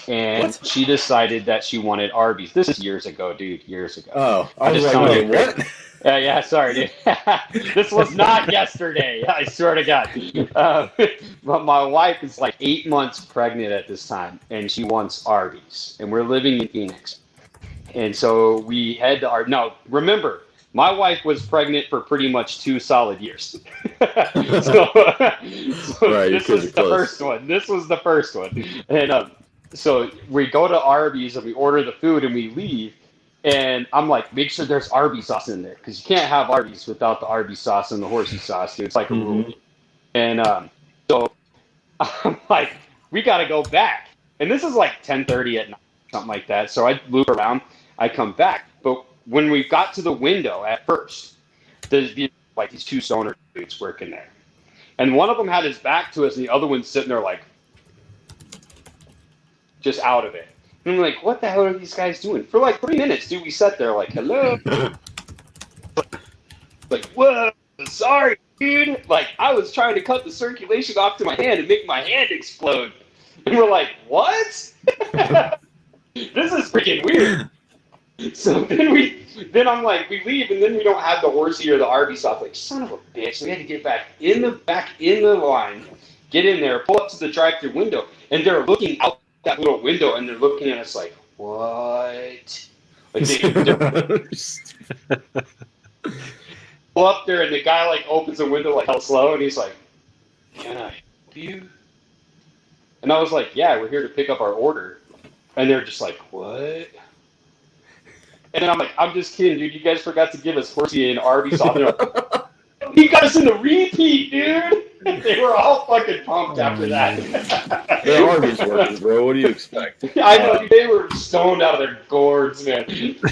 And she decided that she wanted Arby's. This is years ago, dude. Years ago. Oh, I was like, wait, what? Yeah, sorry, dude. This was not yesterday. I swear to God. But my wife is like 8 months pregnant at this time, and she wants Arby's. And we're living in Phoenix. And so we head to Arby's. Now, remember, my wife was pregnant for pretty much 2 solid years. so Right, this was the first one. This was the first one. And so we go to Arby's and we order the food and we leave. And I'm like, make sure there's Arby's sauce in there because you can't have Arby's without the Arby's sauce and the horsey sauce, dude. It's like a rule. And so I'm like, we got to go back. And this is like 10:30 at night, something like that. So I loop around. I come back. But when we got to the window at first, there's like these 2 stoner dudes working there. And one of them had his back to us and the other one's sitting there like, just out of it. And I'm like, what the hell are these guys doing? For like 3 minutes, dude, we sat there like, hello. Like, whoa, sorry, dude. Like, I was trying to cut the circulation off to my hand and make my hand explode. And we're like, what? This is freaking weird. So then I'm like, we leave and then we don't have the horsey or the Arby's sauce. Like, son of a bitch. So we had to get back in the line, get in there, pull up to the drive-thru window, and they're looking out that little window and they're looking at us like, what? Like they pull up there and the guy like opens the window like hell slow and he's like, can I help you? And I was like, yeah, we're here to pick up our order. And they're just like, what? And then I'm like, I'm just kidding, dude. You guys forgot to give us horsey and Arby's sauce. Like, he got us in the repeat, dude. They were all fucking pumped after that. They're Arby's workers, bro. What do you expect? I know, they were stoned out of their gourds, man.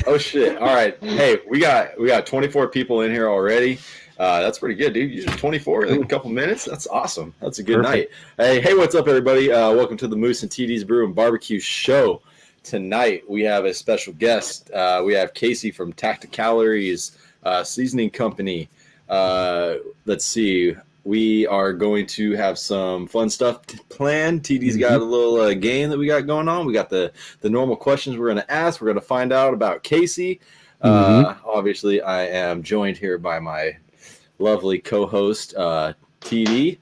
Oh shit! All right, hey, we got 24 people in here already. That's pretty good, dude. Usually 24 in a couple minutes. That's awesome. That's a good night. Hey, what's up, everybody? Welcome to the Moose and TD's Brew and Barbecue Show. Tonight we have a special guest. We have Casey from Tacticalories Seasoning Company. Let's see. We are going to have some fun stuff planned. TD's got a little game that we got going on. We got the normal questions we're going to ask. We're going to find out about Casey. Obviously, I am joined here by my lovely co-host, TD.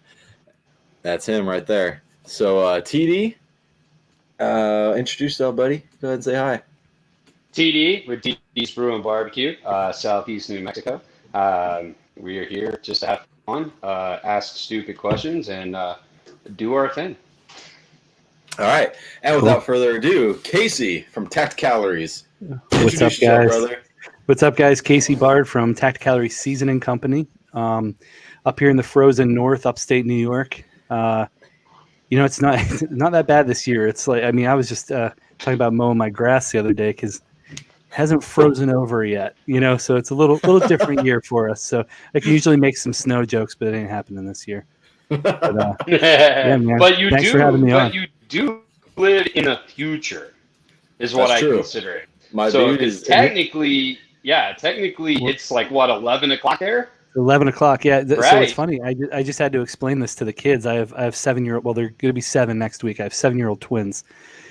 That's him right there. So, TD, introduce yourself, buddy. Go ahead and say hi. TD with TD's Brew and Barbecue, Southeast New Mexico. We are here just to have fun, ask stupid questions, and do our thing. All right. And without further ado, Casey from Tacticalories. What's up, guys? Brother. What's up, guys? Casey Bard from Tacticalories Seasoning Company, up here in the frozen north, upstate New York. It's not that bad this year. It's like, I mean, I was just talking about mowing my grass the other day because it hasn't frozen over yet, so it's a little different year for us. So I can usually make some snow jokes, but it ain't happening this year. But, yeah, man. But you Thanks for having me on. You do live in the future, is what I consider it. My so dude is technically it's like what, 11 o'clock there? 11 o'clock, yeah. Right. So it's funny. I just had to explain this to the kids. I have 7-year-old. Well, they're going to be 7 next week. I have 7-year-old twins.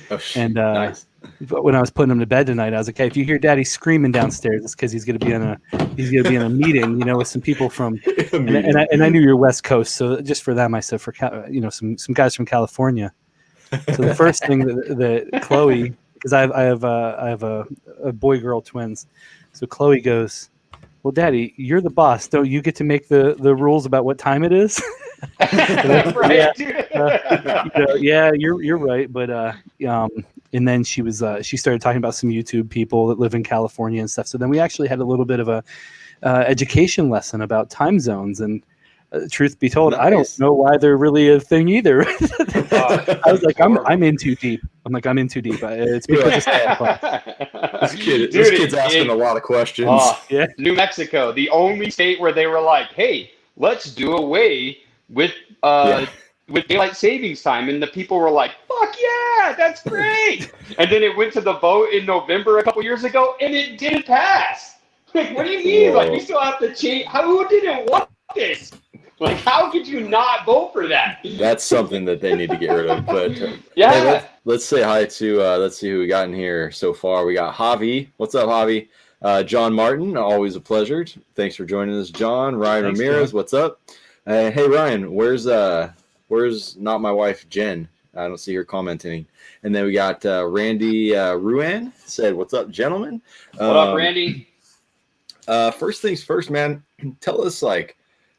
Oh, shit. And nice. When I was putting them to bed tonight, I was like, "Hey, if you hear Daddy screaming downstairs, it's because he's going to be in a meeting, with some people from." And I knew you're West Coast, so just for them, I said for some guys from California. So the first thing that Chloe, because I have a boy girl twins, so Chloe goes, "Well, Daddy, you're the boss. Don't you get to make the rules about what time it is?" Right. Yeah, you're right, but and then she started talking about some YouTube people that live in California and stuff. So then we actually had a little bit of a education lesson about time zones. And truth be told, I don't know why they're really a thing either. I was like, I'm in too deep. I'm in too deep. It's people just this kid's asking a lot of questions. Yeah. New Mexico, the only state where they were like, "Hey, let's do away with daylight savings time," and the people were like, "Fuck yeah, that's great!" And then it went to the vote in November a couple years ago, and it didn't pass. Like, what do you mean? Whoa. Like, we still have to change. Who didn't want this? Like, how could you not vote for that? That's something that they need to get rid of. But yeah, hey, let's say hi to let's see who we got in here so far. We got Javi. What's up, Javi? John Martin, always a pleasure. Thanks for joining us, John. Ryan Ramirez, John. what's up? Hey Ryan, where's not my wife Jen? I don't see her commenting. And then we got Randy Ruan said, "What's up, gentlemen?" What up, Randy? First things first, man.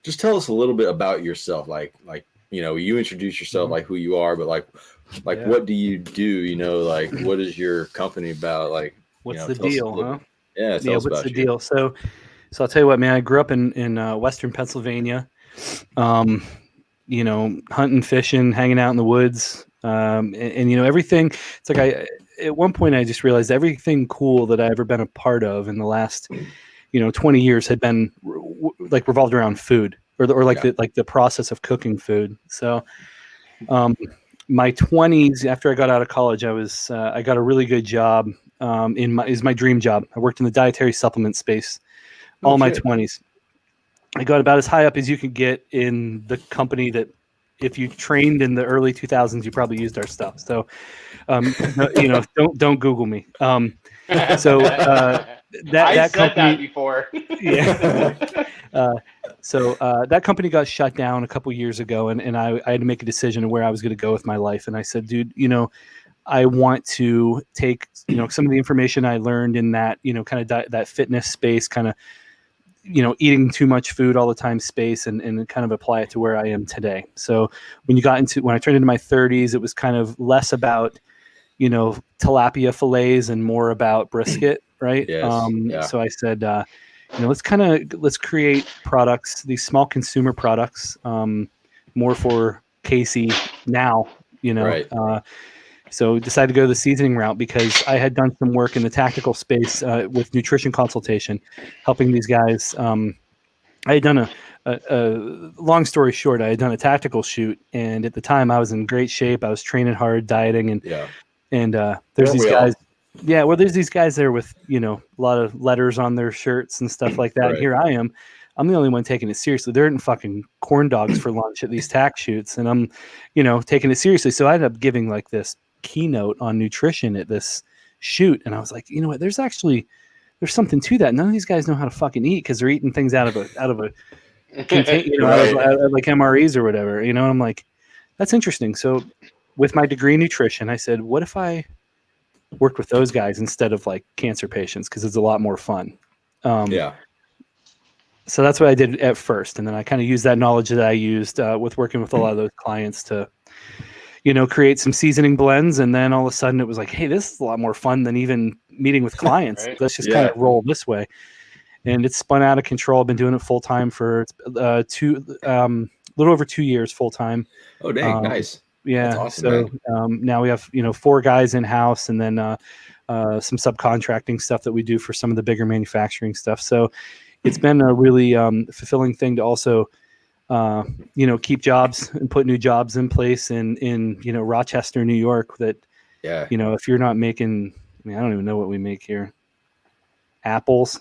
Just tell us a little bit about yourself. Like you introduce yourself, like who you are, but like what do you do? Like what is your company about? Like what's the deal, huh? Yeah, tell us what's about the deal? So I'll tell you what, man. I grew up in Western Pennsylvania. Hunting, fishing, hanging out in the woods, and everything. It's like at one point I just realized everything cool that I ever been a part of in the last 20 years had been revolved around food or the process of cooking food. So my 20s, after I got out of college, I got a really good job is my dream job. I worked in the dietary supplement space all my 20s. I got about as high up as you could get in the company that if you trained in the early 2000s, you probably used our stuff. So, don't Google me. I that said company, that before. yeah. So that company got shut down a couple years ago, and I had to make a decision of where I was going to go with my life. And I said, dude, I want to take some of the information I learned in that kind of that fitness space, kind of eating too much food all the time space, and kind of apply it to where I am today. So when I turned into my 30s, it was kind of less about tilapia fillets and more about brisket, right? Yes. Yeah. So I said, let's create products, these small consumer products, more for Casey now, Right. So decided to go the seasoning route because I had done some work in the tactical space with nutrition consultation, helping these guys. I had done a long story short, I had done a tactical shoot, and at the time I was in great shape. I was training hard, dieting, and there's these guys. Yeah, well, there's these guys there with a lot of letters on their shirts and stuff like that. Right. And here I am. I'm the only one taking it seriously. They're eating fucking corn dogs for lunch at these tack shoots, and I'm, taking it seriously. So I ended up giving like this keynote on nutrition at this shoot, and I was like, what? There's something to that. None of these guys know how to fucking eat because they're eating things out of a contain, Right. out of like MREs or whatever. I'm like, that's interesting. So with my degree in nutrition, I said, what if I worked with those guys instead of like cancer patients, because it's a lot more fun. So that's what I did at first, and then I kind of used that knowledge that I used with working with a lot of those clients to create some seasoning blends. And then all of a sudden it was like, hey, this is a lot more fun than even meeting with clients. Right. Let's just kind of roll this way. And it's spun out of control. I've been doing it full time for a little over 2 years full time. Oh, dang. Nice. Yeah. That's awesome, so now we have, 4 guys in house, and then some subcontracting stuff that we do for some of the bigger manufacturing stuff. So it's been a really fulfilling thing to also keep jobs and put new jobs in place in Rochester, New York, that, if you're not making, I don't even know what we make here. Apples.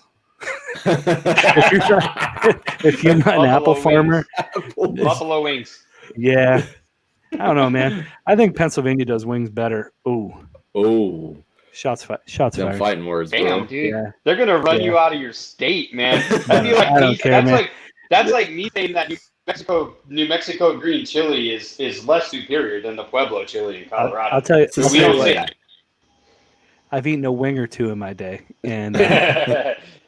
if you're not an apple farmer, Buffalo wings. Yeah. I don't know, man. I think Pennsylvania does wings better. Oh. Shots fired. Fighting words. Damn, bro. dude. Yeah. They're gonna run you out of your state, man. I feel like I don't care, man. That's like me saying that New Mexico green chili is less superior than the Pueblo chili in Colorado. I'll tell you. We don't say that. I've eaten a wing or two in my day, and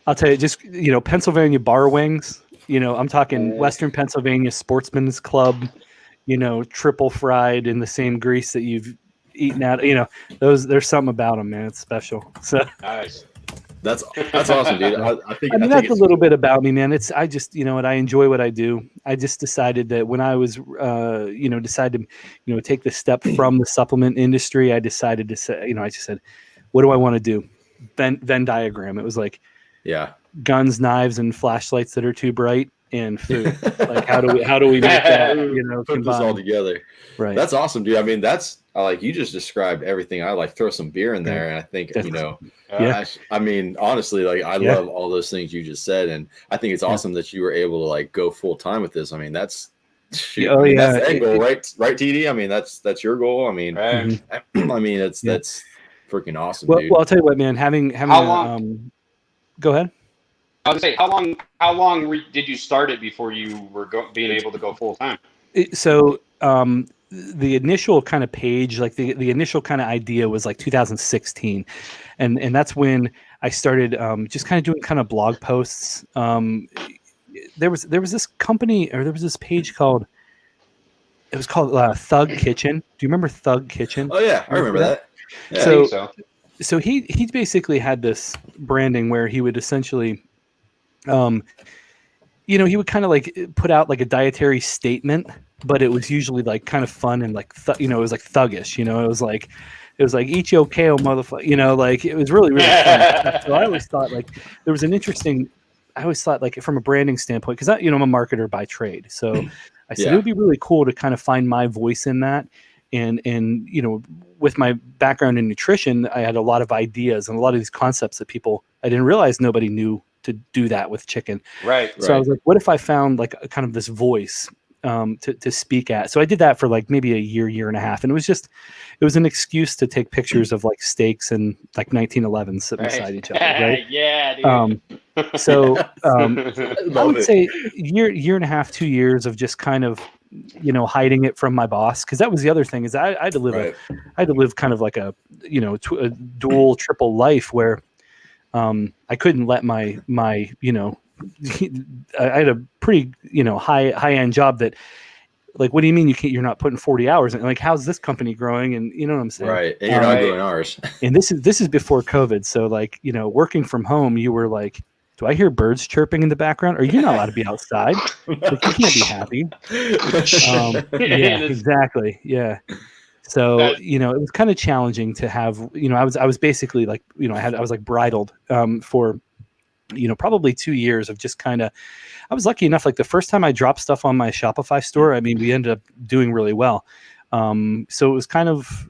I'll tell you, just Pennsylvania bar wings. I'm talking Western Pennsylvania Sportsman's Club. Triple fried in the same grease that you've eaten out. There's something about them, man. It's special. So nice. That's awesome, dude. I think that's a little bit about me, man. I just, I enjoy what I do. I just decided that when I was, decided to, take the step from the supplement industry, I decided to say, I just said, what do I want to do? Venn diagram. It was like, guns, knives, and flashlights that are too bright, and food. Like, how do we make that, put this all together? Right. That's awesome, dude. I mean, you just described everything. I like throw some beer in there, and I think I mean, honestly, like I love all those things you just said, and I think it's awesome that you were able to like go full time with this. I mean, that's Shoot, Oh, I mean, yeah. that's the end goal, right? Right, TD. I mean, that's your goal. I mean, Right. I mean, that's Yeah. that's freaking awesome, Well, dude. I'll tell you what, man. Having How long? go ahead. I was gonna say, how long did you start it before you were being able to go full time? So the initial kind of page, like the initial kind of idea was like 2016, and that's when I started just kind of doing kind of blog posts. There was this company, or there was this page called, it was called Thug Kitchen. Do you remember Thug Kitchen? Oh yeah, I remember that. I Yeah. think So so. he basically had this branding where he would essentially he would kind of like put out like a dietary statement, but it was usually like kind of fun and like it was like thuggish. It was like eat your kale, motherfucker. Like it was really fun. So I always thought like there was an interesting. I always thought like from a branding standpoint, because I'm a marketer by trade, so I said it would be really cool to kind of find my voice in that. And with my background in nutrition, I had a lot of ideas and a lot of these concepts that I didn't realize nobody knew to do that with chicken. Right. So I was like, what if I found like a kind of this voice to speak at? So I did that for like maybe a year and a half. And it was an excuse to take pictures of like steaks and like 1911s sitting beside each other. Right. Yeah, dude. So I would say year and a half, 2 years of just kind of, hiding it from my boss. Cause that was the other thing, is I had to live kind of like a dual, triple life where I couldn't let my I had a pretty high end job that, like, what do you mean you're not putting 40 hours in? Like, how's this company growing? And you know what I'm saying? Right. And you're not doing ours. And this is before COVID. So like, working from home, you were like, do I hear birds chirping in the background? Or you're not allowed to be outside. Like, you can't be happy. Yeah, exactly. Yeah. So, it was kind of challenging to have, I was basically like, I was like bridled for, probably 2 years of just kind of, I was lucky enough, like the first time I dropped stuff on my Shopify store, I mean, we ended up doing really well. So it was kind of,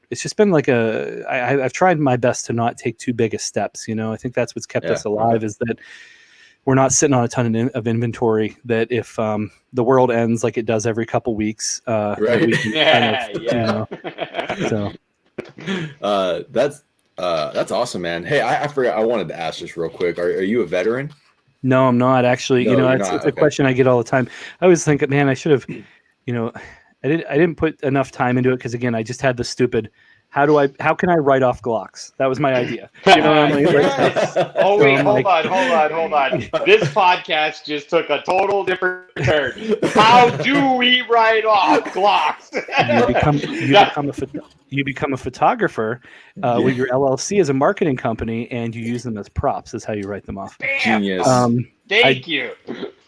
it's just been like I've tried my best to not take too big of steps. I think that's what's kept us alive, is that we're not sitting on a ton of inventory that if the world ends like it does every couple weeks, right. we can so. That's awesome, man. Hey, I forgot. I wanted to ask this real quick. Are you a veteran? No, I'm not actually. No, It's a question I get all the time. I always think, man, I should have, I didn't put enough time into it, because again, I just had the stupid, how can I write off Glocks? That was my idea. Wait, hold on. This podcast just took a total different turn. How do we write off Glocks? You become a photographer with your LLC as a marketing company, and you use them as props. Is how you write them off. Genius. Thank you.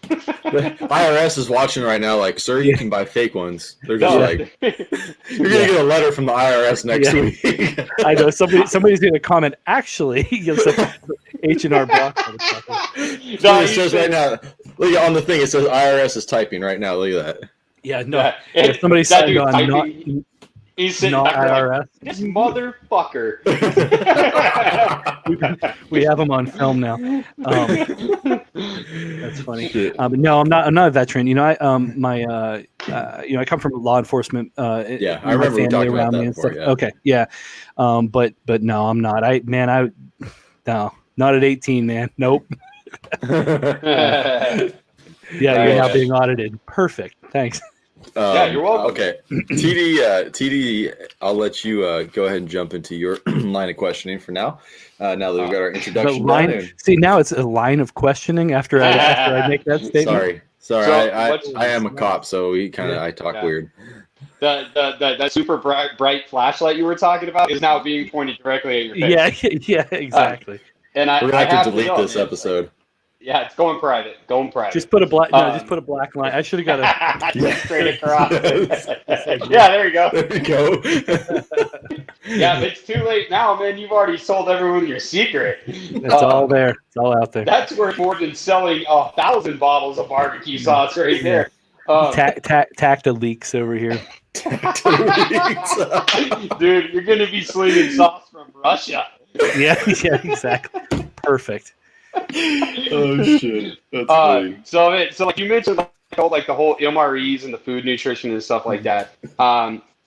The IRS is watching right now, like, sir, you can buy fake ones. They're just like, you're gonna get a letter from the IRS next week. I know somebody's gonna comment. Actually, H&R Block. So it says right now. Look on the thing. It says IRS is typing right now. Look at that. Yeah, no. If somebody signed on typing, he's sitting not back IRS. like, this motherfucker. we have them on film now. That's funny. But no, I'm not a veteran. I come from law enforcement. Yeah, I remember we talked about that before. Yeah. Okay, yeah. But no, I'm not. No, not at 18, man. Nope. Yeah, you're now being audited. Perfect. Thanks. Yeah, you're welcome. Okay, TD, I'll let you go ahead and jump into your line of questioning for now. Now that we've got our introduction done. See, now it's a line of questioning after I make that statement. Sorry, I am a cop, so I talk weird. The super bright flashlight you were talking about is now being pointed directly at your face. Yeah, exactly. And we're gonna have to delete this episode. Yeah, it's going private. Just put a black. Just put a black line. I should have got a straight across. Yeah, there you go. There you go. Yeah, but it's too late now, man. You've already sold everyone your secret. It's all there. It's all out there. That's worth more than selling 1,000 bottles of barbecue sauce right there. Tacta leaks over here. Dude, you're gonna be slinging sauce from Russia. Yeah, exactly. Perfect. Oh shit! That's funny. So like you mentioned, like Michael, like the whole MREs and the food nutrition and stuff like that.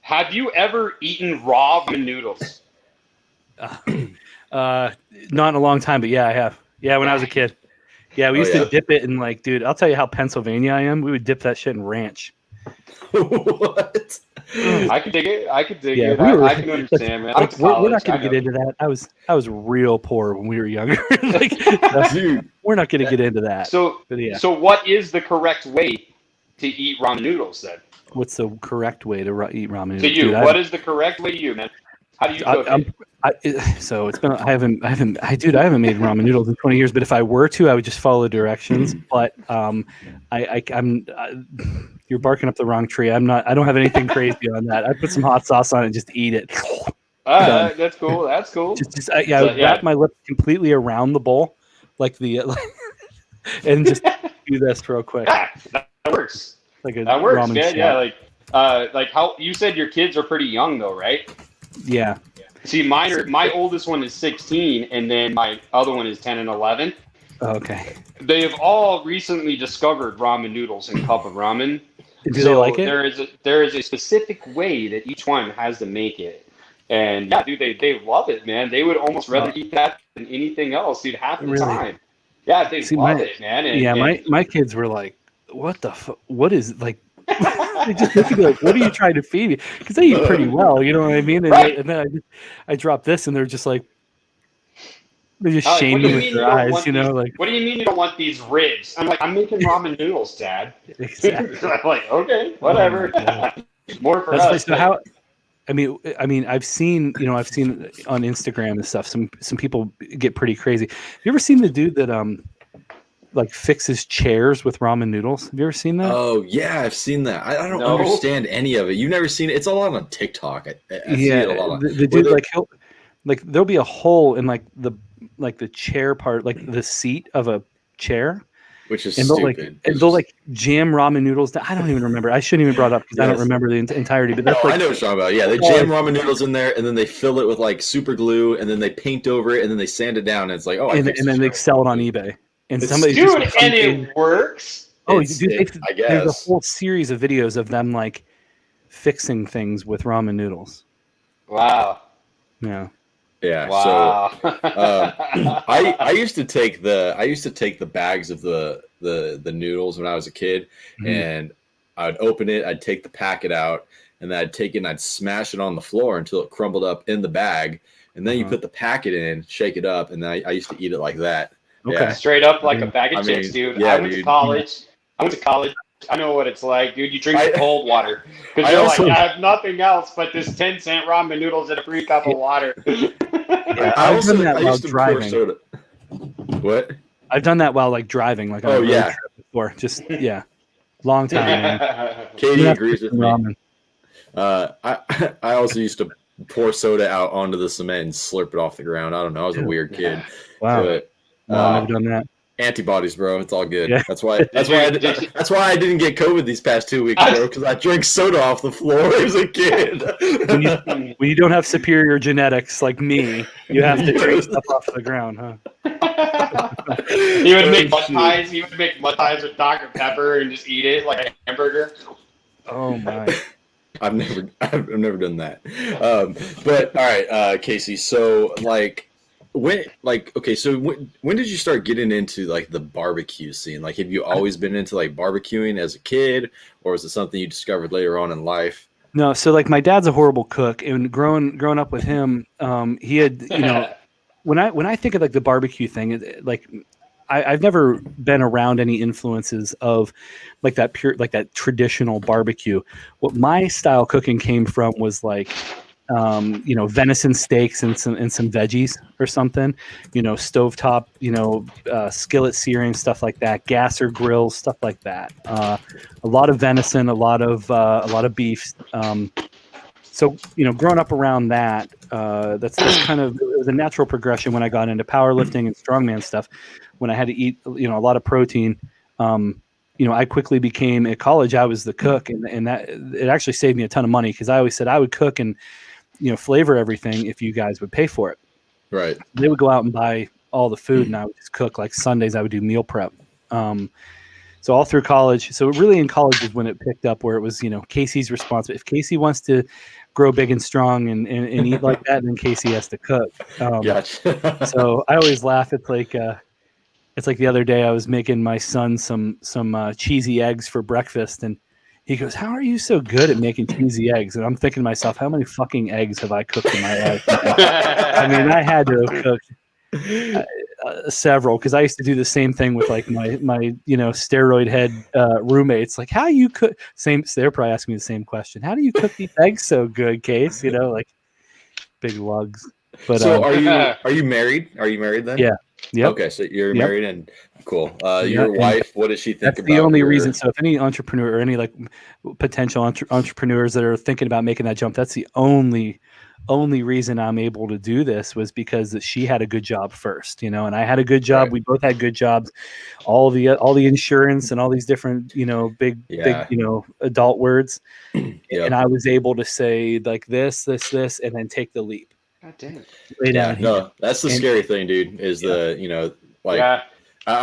Have you ever eaten raw ramen noodles? Not in a long time, but yeah, I have. Yeah, when I was a kid. Yeah, we used to dip it in like, dude, I'll tell you how Pennsylvania I am. We would dip that shit in ranch. What? I could dig it. I can understand, man. We're not going to get into that. I was real poor when we were younger. Dude, we're not going to get into that. So what is the correct way to eat ramen noodles then? What's the correct way to eat ramen noodles? To you, what is the correct way to you, man? How do you cook it? So it's been I haven't made ramen noodles in 20 years. But if I were to, I would just follow the directions. But I'm you're barking up the wrong tree. I don't have anything crazy on that. I put some hot sauce on it and just eat it. That's cool. That's cool. I would wrap my lips completely around the bowl, and just do this real quick. Yeah, that works. That works, man. Yeah, like how you said your kids are pretty young though, right? Yeah. See, my oldest one is 16, and then my other one is 10 and 11. Okay. They have all recently discovered ramen noodles and cup of ramen. Do they like it? There is a specific way that each one has to make it. And yeah, dude, they love it, man. They would almost rather eat that than anything else, dude, half the time. Yeah, they love it, man. And, my kids were like, what the fuck? What is, like, they just look at me like, what are you trying to feed me? Because they eat pretty well, you know what I mean? And then I drop this, and they're just like, they just shame me with their eyes, you know? Like, what do you mean you don't want these ribs? I'm like, I'm making ramen noodles, Dad. Exactly. I'm like, okay, whatever. More for us. So how? I mean, I've seen on Instagram and stuff. Some people get pretty crazy. Have you ever seen the dude that like fixes chairs with ramen noodles? Have you ever seen that? Oh yeah, I've seen that. I don't understand any of it. You've never seen it? It's a lot on TikTok. I see it a lot. The dude there'll be a hole in the chair part, like the seat of a chair, which is stupid. They'll like jam ramen noodles down. I don't even remember. I shouldn't even brought it up because I don't remember the entirety. But that's I know what you're talking about. Yeah, they jam ramen noodles in there, and then they fill it with like super glue, and then they paint over it, and then they sand it down, and it's like, and then they sell it on eBay. And it works. Oh, dude, I guess there's a whole series of videos of them like fixing things with ramen noodles. Wow. Yeah. Yeah. Wow. So I used to take the bags of the noodles when I was a kid, and I'd open it, I'd take the packet out, and then I'd take it and I'd smash it on the floor until it crumbled up in the bag, and then you put the packet in, shake it up, and then I used to eat it like that. Okay. Yeah. Straight up like a bag of chips, dude. Yeah, I went to college. I know what it's like, dude. You drink cold water because you're like, I have nothing else but this 10-cent ramen noodles and a free cup of water. Yeah, I've done that while driving. What? I've done that while like driving, like on a road trip before. Just long time. Man. Katie agrees with me. I also used to pour soda out onto the cement and slurp it off the ground. I don't know. I was a weird kid. Wow. But, I've never done that. Antibodies, bro. It's all good. Yeah. That's why I didn't get COVID these past 2 weeks, bro. Because I drank soda off the floor as a kid. when you don't have superior genetics like me, you have to drink stuff off the ground, huh? He would make mud pies. He would make mud pies with Dr. Pepper and just eat it like a hamburger. Oh my! I've never done that. But all right, Casey. So when did you start getting into like the barbecue scene? Like, have you always been into like barbecuing as a kid, or was it something you discovered later on in life? No, so like my dad's a horrible cook, and growing up with him, he had when I think of like the barbecue thing, I've never been around any influences of like that traditional barbecue. What my style cooking came from was like venison steaks and some veggies or something, stovetop, skillet searing, stuff like that, gas or grills, stuff like that. A lot of venison, a lot of beef. So growing up around that, that's kind of, it was a natural progression when I got into powerlifting and strongman stuff. When I had to eat, a lot of protein, I quickly became, at college, I was the cook, and that it actually saved me a ton of money because I always said I would cook and flavor everything if you guys would pay for it. Right. They would go out and buy all the food, and I would just cook. Like Sundays, I would do meal prep. So all through college. So really in college is when it picked up, where it was, Casey's responsibility. If Casey wants to grow big and strong and eat like that, then Casey has to cook. Gotcha. So I always laugh. It's like the other day I was making my son some cheesy eggs for breakfast, and he goes, "How are you so good at making cheesy eggs?" And I'm thinking to myself, how many fucking eggs have I cooked in my life? I mean, I had to have cooked several, because I used to do the same thing with like my steroid head roommates. Like, how you cook? They're probably asking me the same question. How do you cook these eggs so good, Case? Like big lugs. But so are you married? Are you married then? Yeah. Yep. Okay, so you're Yep. married, and cool. Your wife, what does she think that's about the only reason. So if any entrepreneur or any like potential entrepreneurs that are thinking about making that jump, that's the only reason I'm able to do this, was because she had a good job first, and I had a good job. Right. We both had good jobs, all the insurance and all these different, big, adult words. Yep. And I was able to say like this, and then take the leap. God damn. Lay down here. No, that's the scary thing, dude, is I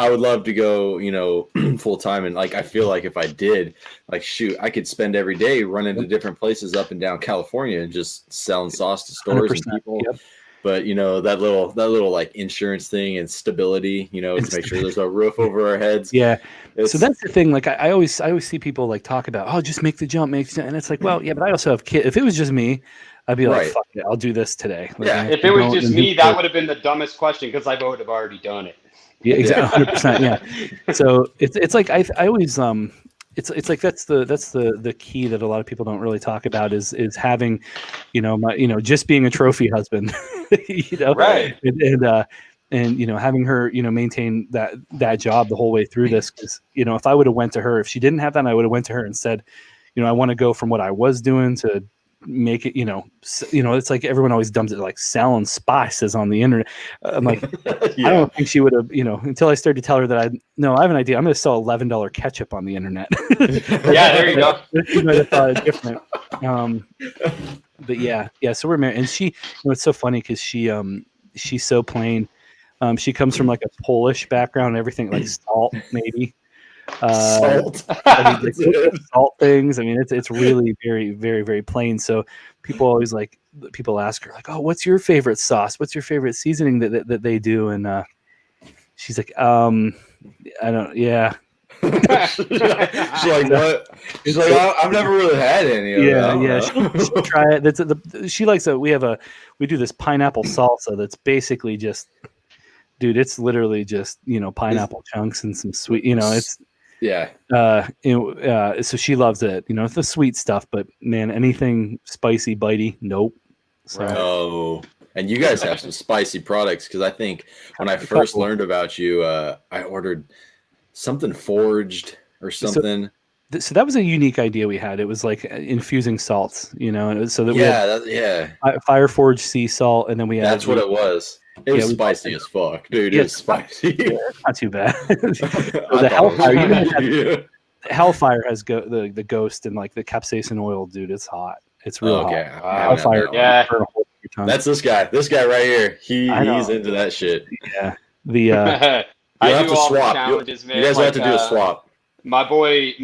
would love to go, full time. And like, I feel like if I did, like, shoot, I could spend every day running to different places up and down California and just selling sauce to stores and people. Yep. But that little like insurance thing and stability, to make sure there's a roof over our heads. Yeah. So that's the thing. Like I always see people like talk about, oh, just make the jump, and it's like, well, yeah, but I also have kids. If it was just me, I'd be like, fuck it, I'll do this today. Like, yeah. If it was just me, that would have been the dumbest question, because I would have already done it. Yeah, exactly, 100%. Yeah. So it's like I always it's like that's the key that a lot of people don't really talk about is having, just being a trophy husband, right, and having her maintain that job the whole way through this, because if I would have went to her, if she didn't have that, I would have went to her and said, I want to go from what I was doing to make it, it's like everyone always dumps it like selling spices on the internet. I'm like, yeah. I don't think she would have, until I started to tell her that I have an idea. I'm going to sell $11 ketchup on the internet. Yeah, there you go. She might have thought it different. But yeah. So we're married, and she, it's so funny because she's so plain. She comes from like a Polish background and everything, like salt, maybe. Salt. Salt things. I mean, it's really very, very, very plain. So people ask her like, oh, what's your favorite sauce? What's your favorite seasoning that they do? And she's like, I don't. Yeah. She's like, what? She's like, I've never really had any of that. Yeah. She'll try it. She likes it. We do this pineapple salsa that's basically just, dude, it's literally just, pineapple chunks and some sweet, it's. Yeah. So she loves it. It's the sweet stuff, but man, anything spicy, bitey, nope. So. Oh, and you guys have some spicy products, because I think when I first learned about you, I ordered something forged or something. So that was a unique idea we had. It was like infusing salts, so that we had fire forged sea salt, and then we had what it was. It was spicy as fuck, dude. It was spicy. Yeah, not too bad. The Hellfire, Hellfire has the ghost and like the capsaicin oil, dude. It's hot. It's real hot. Hellfire. Yeah. That's this guy. This guy right here. He's into that shit. Yeah. I have to all swap. the challenges, man. You guys have to do a swap. My boy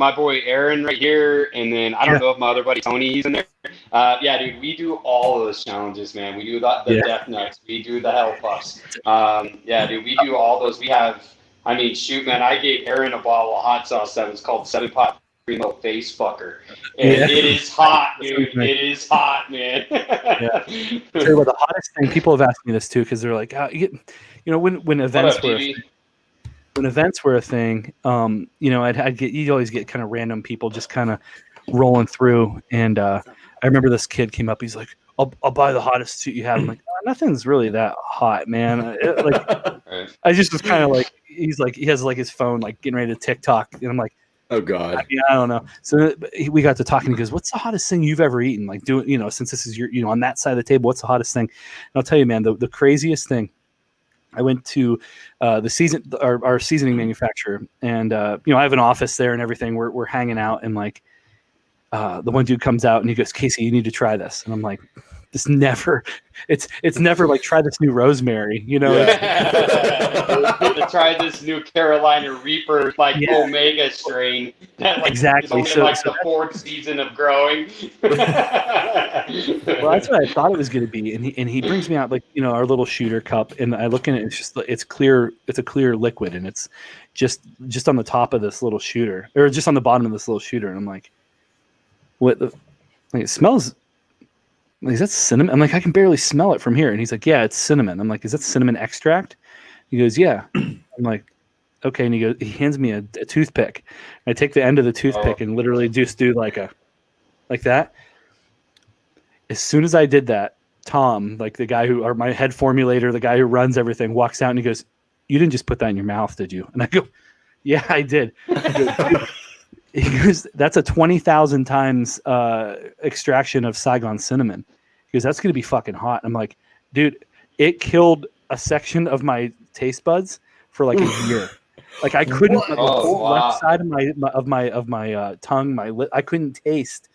Aaron right here, and then I don't know if my other buddy Tony, he's in there. Yeah, dude, we do all of those challenges, man. We do the death nuts, we do the hell puffs. Yeah, dude, we do all those. We have, shoot, man, I gave Aaron a bottle of hot sauce that was called 7-Pot Primo Face Fucker, and it is hot, dude. It is hot, man. Yeah. So, well, the hottest thing, people have asked me this too, because they're like, when events were. When events were a thing, you'd always get kind of random people just kind of rolling through. And I remember this kid came up. He's like, I'll buy the hottest suit you have. I'm like, nothing's really that hot, man. I just was kind of like, he's like, he has like his phone, like getting ready to TikTok. And I'm like, oh God. I don't know. So we got to talking. He goes, what's the hottest thing you've ever eaten? Like since this is your, on that side of the table, what's the hottest thing? And I'll tell you, man, the craziest thing, I went to our seasoning manufacturer, and I have an office there and everything. We're hanging out, and like the one dude comes out and he goes, Casey, you need to try this. And I'm like, this never, it's never like try this new rosemary, you know. To try this new Carolina Reaper Omega strain that exactly. is only the fourth season of growing. Well, that's what I thought it was going to be, and he brings me out our little shooter cup, and I look in it, it's clear, it's a clear liquid, and it's just on the top of this little shooter, or just on the bottom of this little shooter, and I'm like, what the? Like, it smells. Like, is that cinnamon? I'm like, I can barely smell it from here. And he's like, yeah, it's cinnamon. I'm like, is that cinnamon extract? He goes, yeah. I'm like, okay. And he hands me a toothpick. I take the end of the toothpick and literally just do like that. As soon as I did that, Tom, like the guy or my head formulator, the guy who runs everything, walks out and he goes, you didn't just put that in your mouth, did you? And I go, yeah, I did. He goes, that's a 20,000 times extraction of Saigon cinnamon. He goes, that's going to be fucking hot. I'm like, dude, it killed a section of my taste buds for like a year. Like I couldn't, the whole left side of my tongue, my lip, I couldn't taste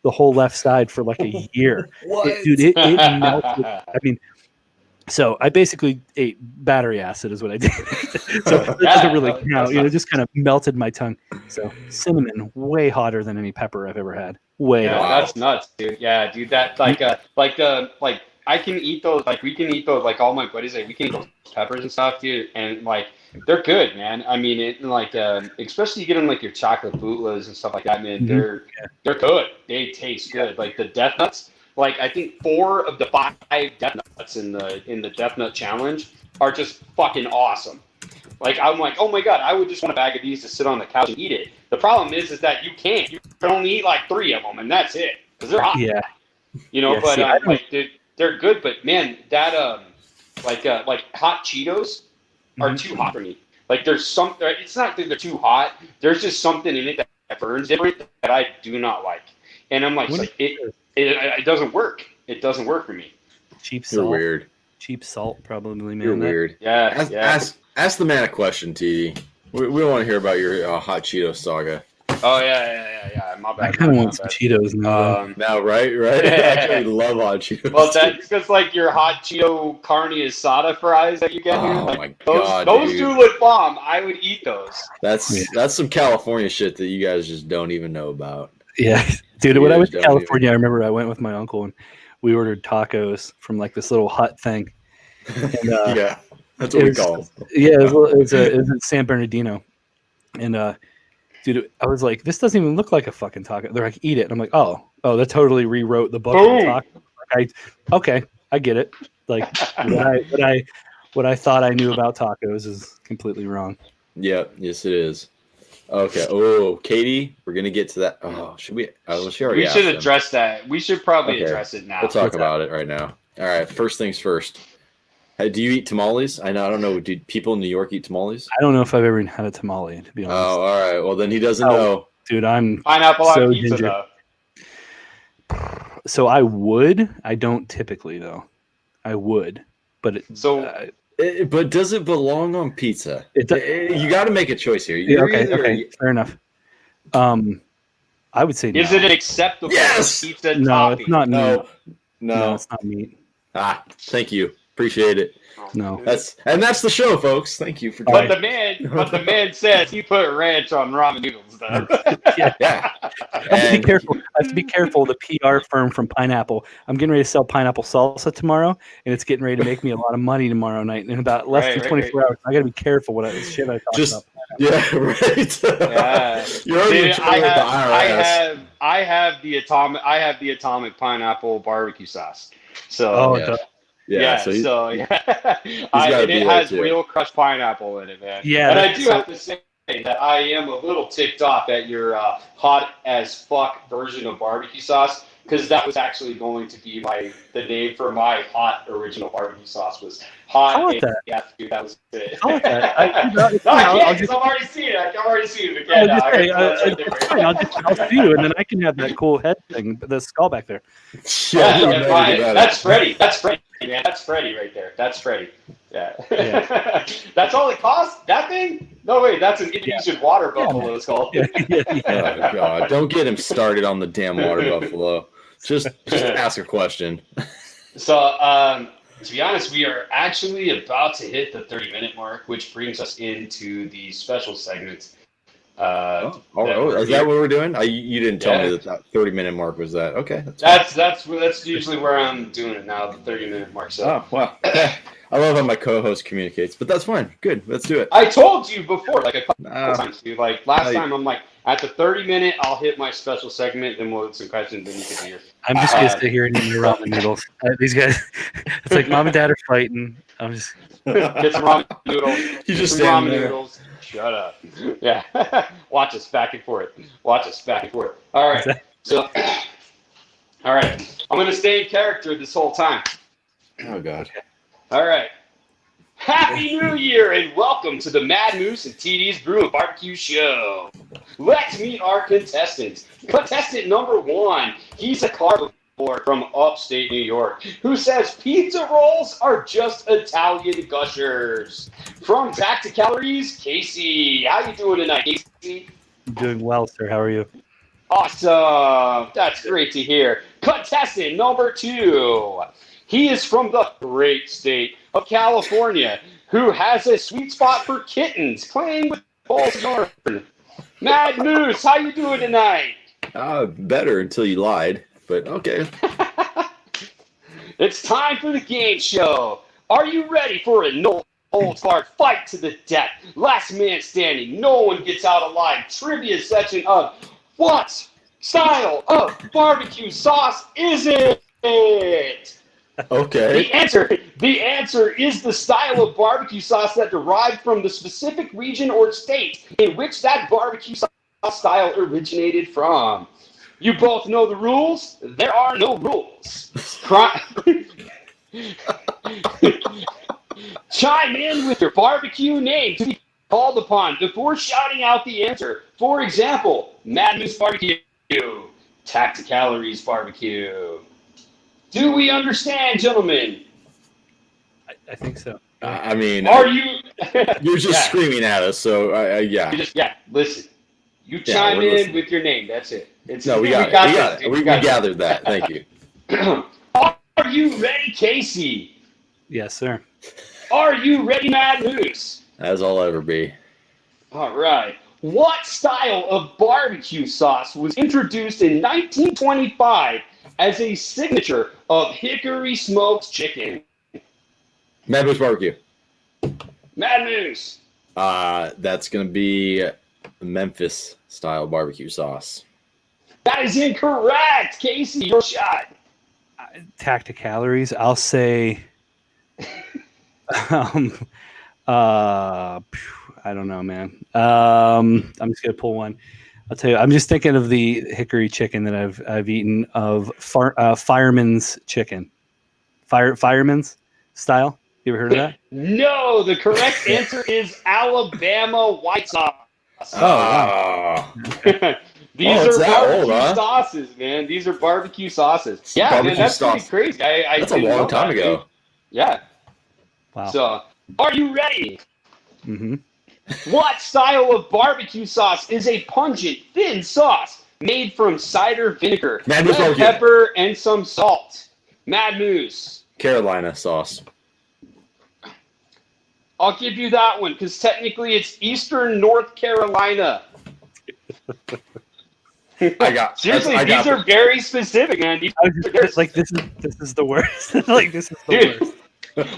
the whole left side for like a year. It melted. I mean, so I basically ate battery acid is what I did. So it doesn't really count. Just kind of melted my tongue. So cinnamon, way hotter than any pepper I've ever had. Way hotter. That's nuts, dude. Yeah, dude. That I can eat those. Like we can eat those. Like all my buddies, we can eat those peppers and stuff, dude. And they're good, man. I mean, especially you get them your chocolate bootlas and stuff like that, man. Mm-hmm. They're good. They taste good. Like the Death Nuts. I think 4 of the 5 Death Nuts in the Death Nut Challenge are just fucking awesome. I'm like, oh my god, I would just want a bag of these to sit on the couch and eat it. The problem is that you can't. You can only eat 3 of them, and that's it because they're hot. Yeah. They're good, but man, that hot Cheetos are too hot for me. There's some. It's not that they're too hot. There's just something in it that burns different that I do not like, and I'm it doesn't work. It doesn't work for me. Cheap salt. You're weird. Cheap salt, probably. Man, you're weird. Yeah. Ask the man a question, TD. We want to hear about your hot Cheeto saga. Oh yeah. My bad. I kind of want some Cheetos now. Now, right? I actually love hot Cheetos. Well, that's because your hot Cheeto carne asada fries that you get here. Oh my god, those do look bomb. I would eat those. That's some California shit that you guys just don't even know about. Yeah, dude. When I went to California, I remember I went with my uncle and we ordered tacos from this little hut thing. And, yeah, that's what we call them. Yeah, it was in San Bernardino, and dude, I was like, this doesn't even look like a fucking taco. They're like, eat it. And I'm like, oh, that totally rewrote the book of taco. I get it. What I thought I knew about tacos is completely wrong. Yeah, yes, it is. Okay. Oh, Katie, we're gonna get to that. Oh, should we? We should address that. We should probably address it now. We'll talk about it right now. All right. First things first. Hey, do you eat tamales? I don't know. Do people in New York eat tamales? I don't know if I've ever had a tamale, to be honest. Oh, all right. Well, then he doesn't know. Dude, I'm pineapple on pizza though. So I would. I don't typically though. I would, but but does it belong on pizza? You got to make a choice here. Okay, fair enough. I would say. Is it an acceptable pizza no, topping? It's not meat. No, it's not meat. Thank you. Appreciate it. No, that's the show, folks. Thank you for. But the man says he put ranch on ramen noodles, though. Yeah. I have to be careful. The PR firm from Pineapple. I'm getting ready to sell pineapple salsa tomorrow, and it's getting ready to make me a lot of money tomorrow night. In about less than 24 hours, I got to be careful what I talk about. Yeah, right. Yeah. You're already in trouble with the IRS. I have the atomic pineapple barbecue sauce. So. It has real crushed pineapple in it, man. Yeah, and I do have to say that I am a little ticked off at your hot as fuck version of barbecue sauce, because that was actually going to be the name for my hot original barbecue sauce was hot. Yeah, dude, that was it. I like that. I've already seen it. I've already seen it again. I'll see you, and then I can have that cool head thing, the skull back there. That's Freddy. That's Freddy, man. That's Freddy right there. That's Freddy. Yeah. That's all it costs? That thing? No, wait. That's an Indonesian water buffalo. It's called. Oh God! Don't get him started on the damn water buffalo. Just ask a question. So, to be honest, we are actually about to hit the 30-minute mark, which brings us into the special segment. Is that what we're doing? You didn't tell me Yeah. that 30-minute mark was that. Okay, That's usually where I'm doing it now, the 30-minute mark. So. Oh, wow. I love how my co-host communicates, but that's fine. Good, let's do it. I told you before, like a couple times, dude. Like last time, I'm like, at the 30-minute, I'll hit my special segment, then we'll hit some questions, then you can hear. I'm just gonna sit here and eat your ramen noodles. These guys, it's like mom and dad are fighting. I'm just get some ramen noodles. You just some ramen there. noodles. Shut up. Yeah. Watch us back and forth. Watch us back and forth. All right. So, all right. I'm gonna stay in character this whole time. Oh God. All right. Happy New Year and welcome to the Mad Moose and TD's Brew BBQ show. Let's meet our contestants. Contestant number 1, he's a carnivore from upstate New York who says pizza rolls are just Italian gushers. From Tacticalories, Casey. How you doing tonight, Casey? I'm doing well, sir. How are you? Awesome. That's great to hear. Contestant number 2. He is from the great state of California, who has a sweet spot for kittens, playing with balls yarn. Mad Moose, how you doing tonight? Better until you lied, but okay. It's time for the game show. Are you ready for a no-holds-barred fight to the death? Last man standing, no one gets out alive. Trivia section of what style of barbecue sauce is it? Okay. The answer is the style of barbecue sauce that derived from the specific region or state in which that barbecue sauce style originated from. You both know the rules. There are no rules. Chime in with your barbecue name to be called upon before shouting out the answer. For example, Mad Moose Barbecue, Tacticalories Barbecue. Do we understand, gentlemen? I think so. I mean, are you? You're just screaming at us, so yeah. Listen. You chime in listening with your name. That's it. We got it. We gathered that. Thank you. Are you ready, Casey? Yes, sir. Are you ready, Mad Moose? As I'll ever be. All right. What style of barbecue sauce was introduced in 1925 as a signature of hickory smoked chicken? Mad Moose Barbecue. Mad Moose. That's going to be Memphis style barbecue sauce. That is incorrect. Casey, your shot. Tacticalories. I'll say. I don't know, man. I'm just gonna pull one. I'll tell you. I'm just thinking of the hickory chicken that I've eaten of fireman's chicken. Fireman's style. You ever heard of that? No, the correct answer is Alabama white sauce. Oh, wow. These are barbecue sauces, man. These are barbecue sauces. Yeah, barbecue man, that's sauce. pretty crazy. That's a long time ago. Dude. Yeah. Wow. So, are you ready? Mm-hmm. What style of barbecue sauce is a pungent, thin sauce made from cider vinegar, red pepper, and some salt? Mad Moose. Carolina sauce. I'll give you that one because technically it's Eastern North Carolina. Seriously, these are very specific, man. Like this is the worst. Like this is the worst.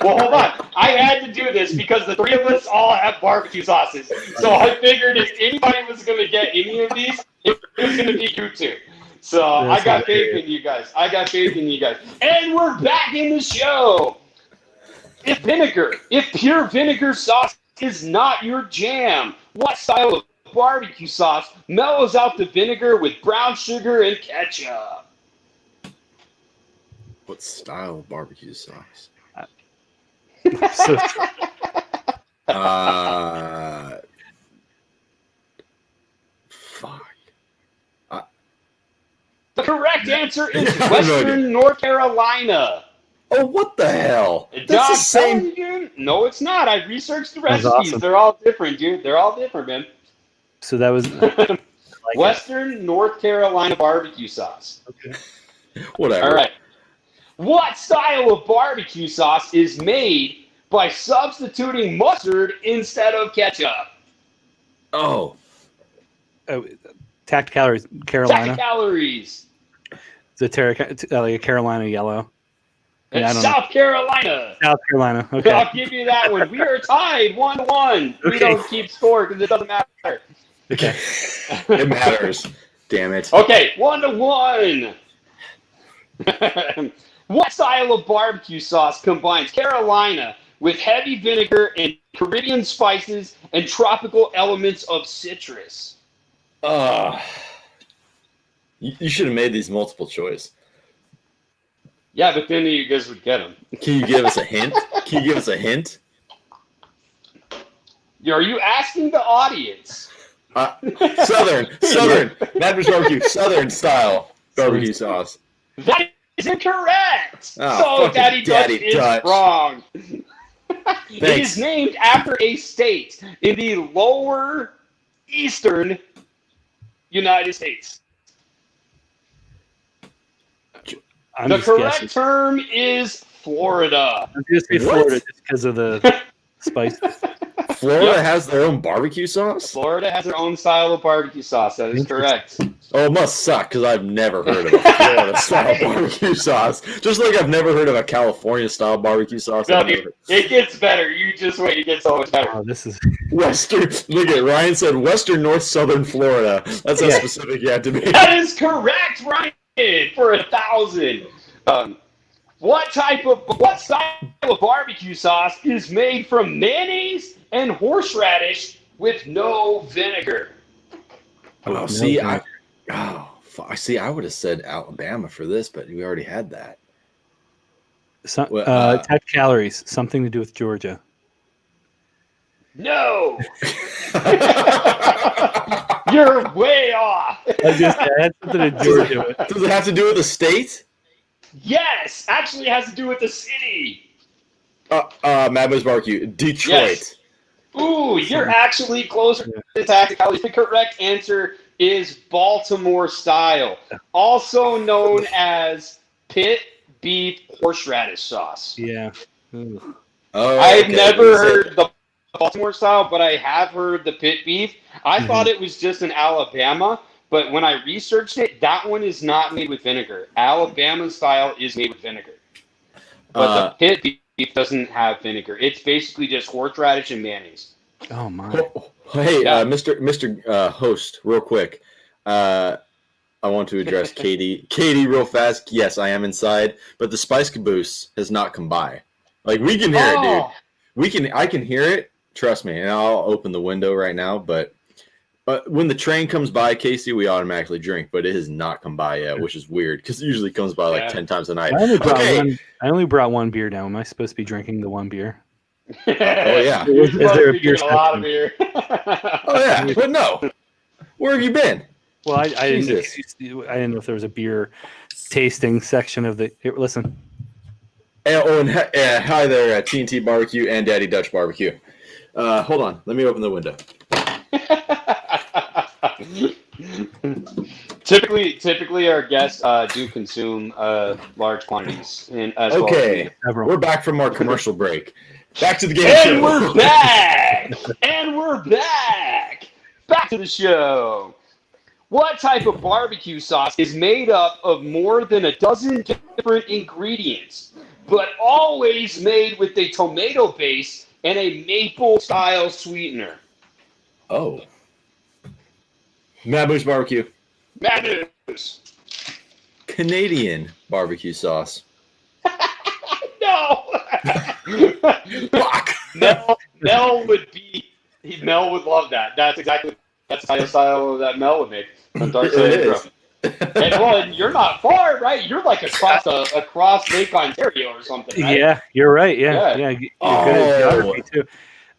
Well, hold on. I had to do this because the 3 of us all have barbecue sauces. So I figured if anybody was going to get any of these, it was going to be you two. So I got faith in you guys. And we're back in the show. If pure vinegar sauce is not your jam, what style of barbecue sauce mellows out the vinegar with brown sugar and ketchup? What style of barbecue sauce? Fuck. The correct answer is Western North Carolina. Oh, what the hell? That's the same. You, no, it's not. I researched the recipes. Awesome. They're all different, dude. They're all different, man. So that was Western North Carolina barbecue sauce. Okay. Whatever. All right. What style of barbecue sauce is made by substituting mustard instead of ketchup? Oh. Tacticalories, Carolina. Tacticalories. It's like a Carolina yellow. It's South Carolina. South Carolina. Okay. I'll give you that one. We are tied 1-1. We don't keep score because it doesn't matter. Okay. It matters. Damn it. Okay, 1-1. What style of barbecue sauce combines Carolina with heavy vinegar and Caribbean spices and tropical elements of citrus? You should have made these multiple choice. Yeah, but then you guys would get them. Can you give us a hint? Can you give us a hint? Are you asking the audience? Southern, Madras barbecue, Southern style barbecue sauce. That is incorrect. Oh, so Daddy Dutch is wrong. It is named after a state in the lower eastern United States. The correct term is Florida. I'm just say Florida just because of the spice. Florida has their own barbecue sauce? Florida has their own style of barbecue sauce. That is correct. Oh, it must suck because I've never heard of a Florida style barbecue sauce. Just like I've never heard of a California style barbecue sauce. No, it gets better. You just wait. It gets so much better. Oh, this is Western. Look at Ryan said Western, North, Southern Florida. That's how specific you had to be. That is correct, Ryan, for 1,000. What style of barbecue sauce is made from mayonnaise and horseradish with no vinegar? Oh, I would have said Alabama for this, but we already had that. Tacticalories, something to do with Georgia. No. You're way off. I had something to do with it. Does it have to do with the state? Yes, actually it has to do with the city. Madman's Barbecue, Detroit. Yes. Ooh, you're actually closer to Tacticalories. The correct answer is Baltimore style, also known as pit beef horseradish sauce. Yeah. Oh, I've never heard the Baltimore style, but I have heard the pit beef. I thought it was just in Alabama, but when I researched it, that one is not made with vinegar. Alabama style is made with vinegar. But the pit beef doesn't have vinegar. It's basically just horseradish and mayonnaise. Oh, my. Hey, Mr. Host, real quick. I want to address Katie. Katie, real fast. Yes, I am inside, but the Spice Caboose has not come by. Like, we can hear it, dude. I can hear it. Trust me, and I'll open the window right now. But when the train comes by, Casey, we automatically drink. But it has not come by yet, which is weird because it usually comes by like 10 times a night. I only brought one beer down. Am I supposed to be drinking the one beer? Oh yeah. Is there a beer? A lot of beer. Oh yeah, but no. Where have you been? Well, I didn't know if there was a beer tasting section of the. Here, listen. And hi there, TNT Barbecue and Daddy Dutch Barbecue. Hold on, let me open the window. Typically, our guests do consume large quantities. Okay, we're back from our commercial break. Back to the game and show. We're back! And we're back! Back to the show. What type of barbecue sauce is made up of more than a dozen different ingredients, but always made with a tomato base and a maple-style sweetener? Oh. Mad Moose Barbecue. Mad Moose. Canadian barbecue sauce. No. Mel would love that. That's the style that Mel would make. And you're not far, right? You're like across Lake Ontario or something, right? Yeah, you're right. Yeah. You're good at geography too.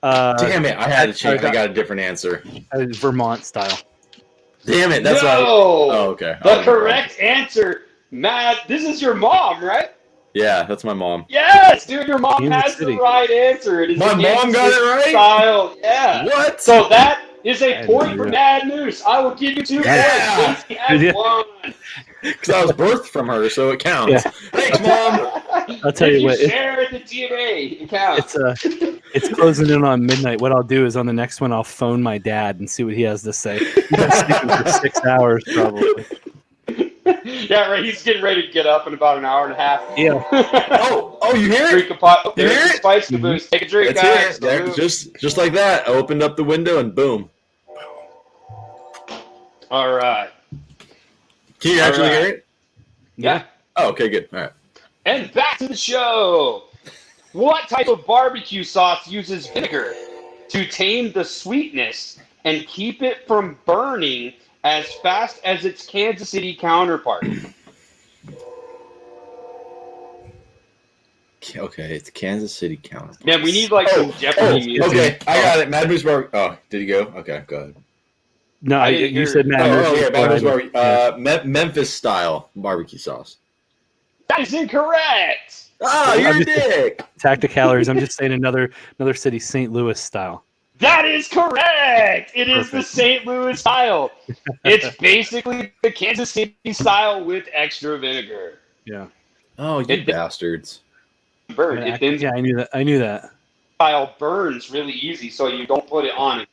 Damn it! I had to change. I got a different answer. Vermont style. Damn it! That's okay. The correct answer, Matt. This is your mom, right? Yeah, that's my mom. Yes, dude, your mom has the right answer. It is my mom got it right. Style. Yeah. What? So that is a point for Mad Moose. I will give you 2 points. Casey has 1. Because I was birthed from her, so it counts. Yeah. Thanks, Mom. I'll tell you what. Share the DNA. It counts. It's closing in on midnight. What I'll do is on the next one, I'll phone my dad and see what he has to say. He's been sleeping for 6 hours, probably. Yeah, right. He's getting ready to get up in about an hour and a half. Yeah. Oh, you hear Drink it? a pot. You hear There's it? the spice caboose. Take a drink, That's guys. it. There, just like that. I opened up the window and boom. All right. Can you actually hear it? Yeah. Oh, okay, good. All right. And back to the show. What type of barbecue sauce uses vinegar to tame the sweetness and keep it from burning as fast as its Kansas City counterpart? Okay, it's Kansas City counterpart. Yeah, we need like some Jeopardy music. Okay, I got it. Mad Moose Bar. Oh, did he go? Okay, go ahead. No, you said Mad Moose. Yeah, Mad Moose Bar. Memphis style barbecue sauce. That is incorrect. Oh, you're a dick. Tacticalories. I'm just saying another city, St. Louis style. That is correct. It is the St. Louis style. It's basically the Kansas City style with extra vinegar. Yeah. Oh, you bastards. Burn. Yeah, I knew that. I knew that. Style burns really easy, so you don't put it on.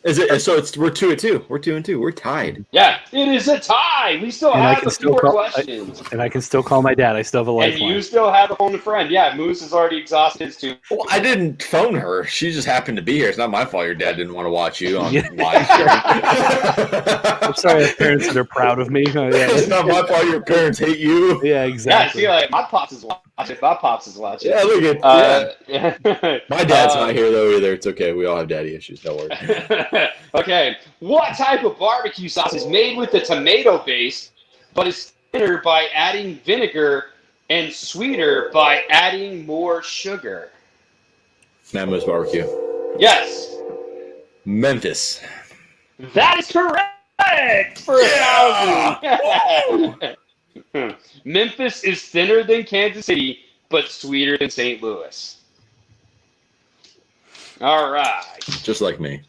Is it? So we're 2-2. We're 2-2. We're tied. Yeah, it is a tie. We still have a few more questions. And I can still call my dad. I still have a lifeline. And you still have a phone a friend. Yeah, Moose has already exhausted his too. Well, I didn't phone her. She just happened to be here. It's not my fault your dad didn't want to watch you on live stream. I'm sorry, I have parents that are proud of me. It's not my fault your parents hate you. Yeah, exactly. Yeah, see, like, my pops is watching. My pops is watching. Yeah, look at My dad's not here, though, either. It's okay. We all have daddy issues. Don't worry. Okay. What type of barbecue sauce is made with the tomato base, but is thinner by adding vinegar and sweeter by adding more sugar? Mad Moose Barbecue. Yes. Memphis. That is correct for 1,000. Memphis is thinner than Kansas City, but sweeter than St. Louis. All right. Just like me.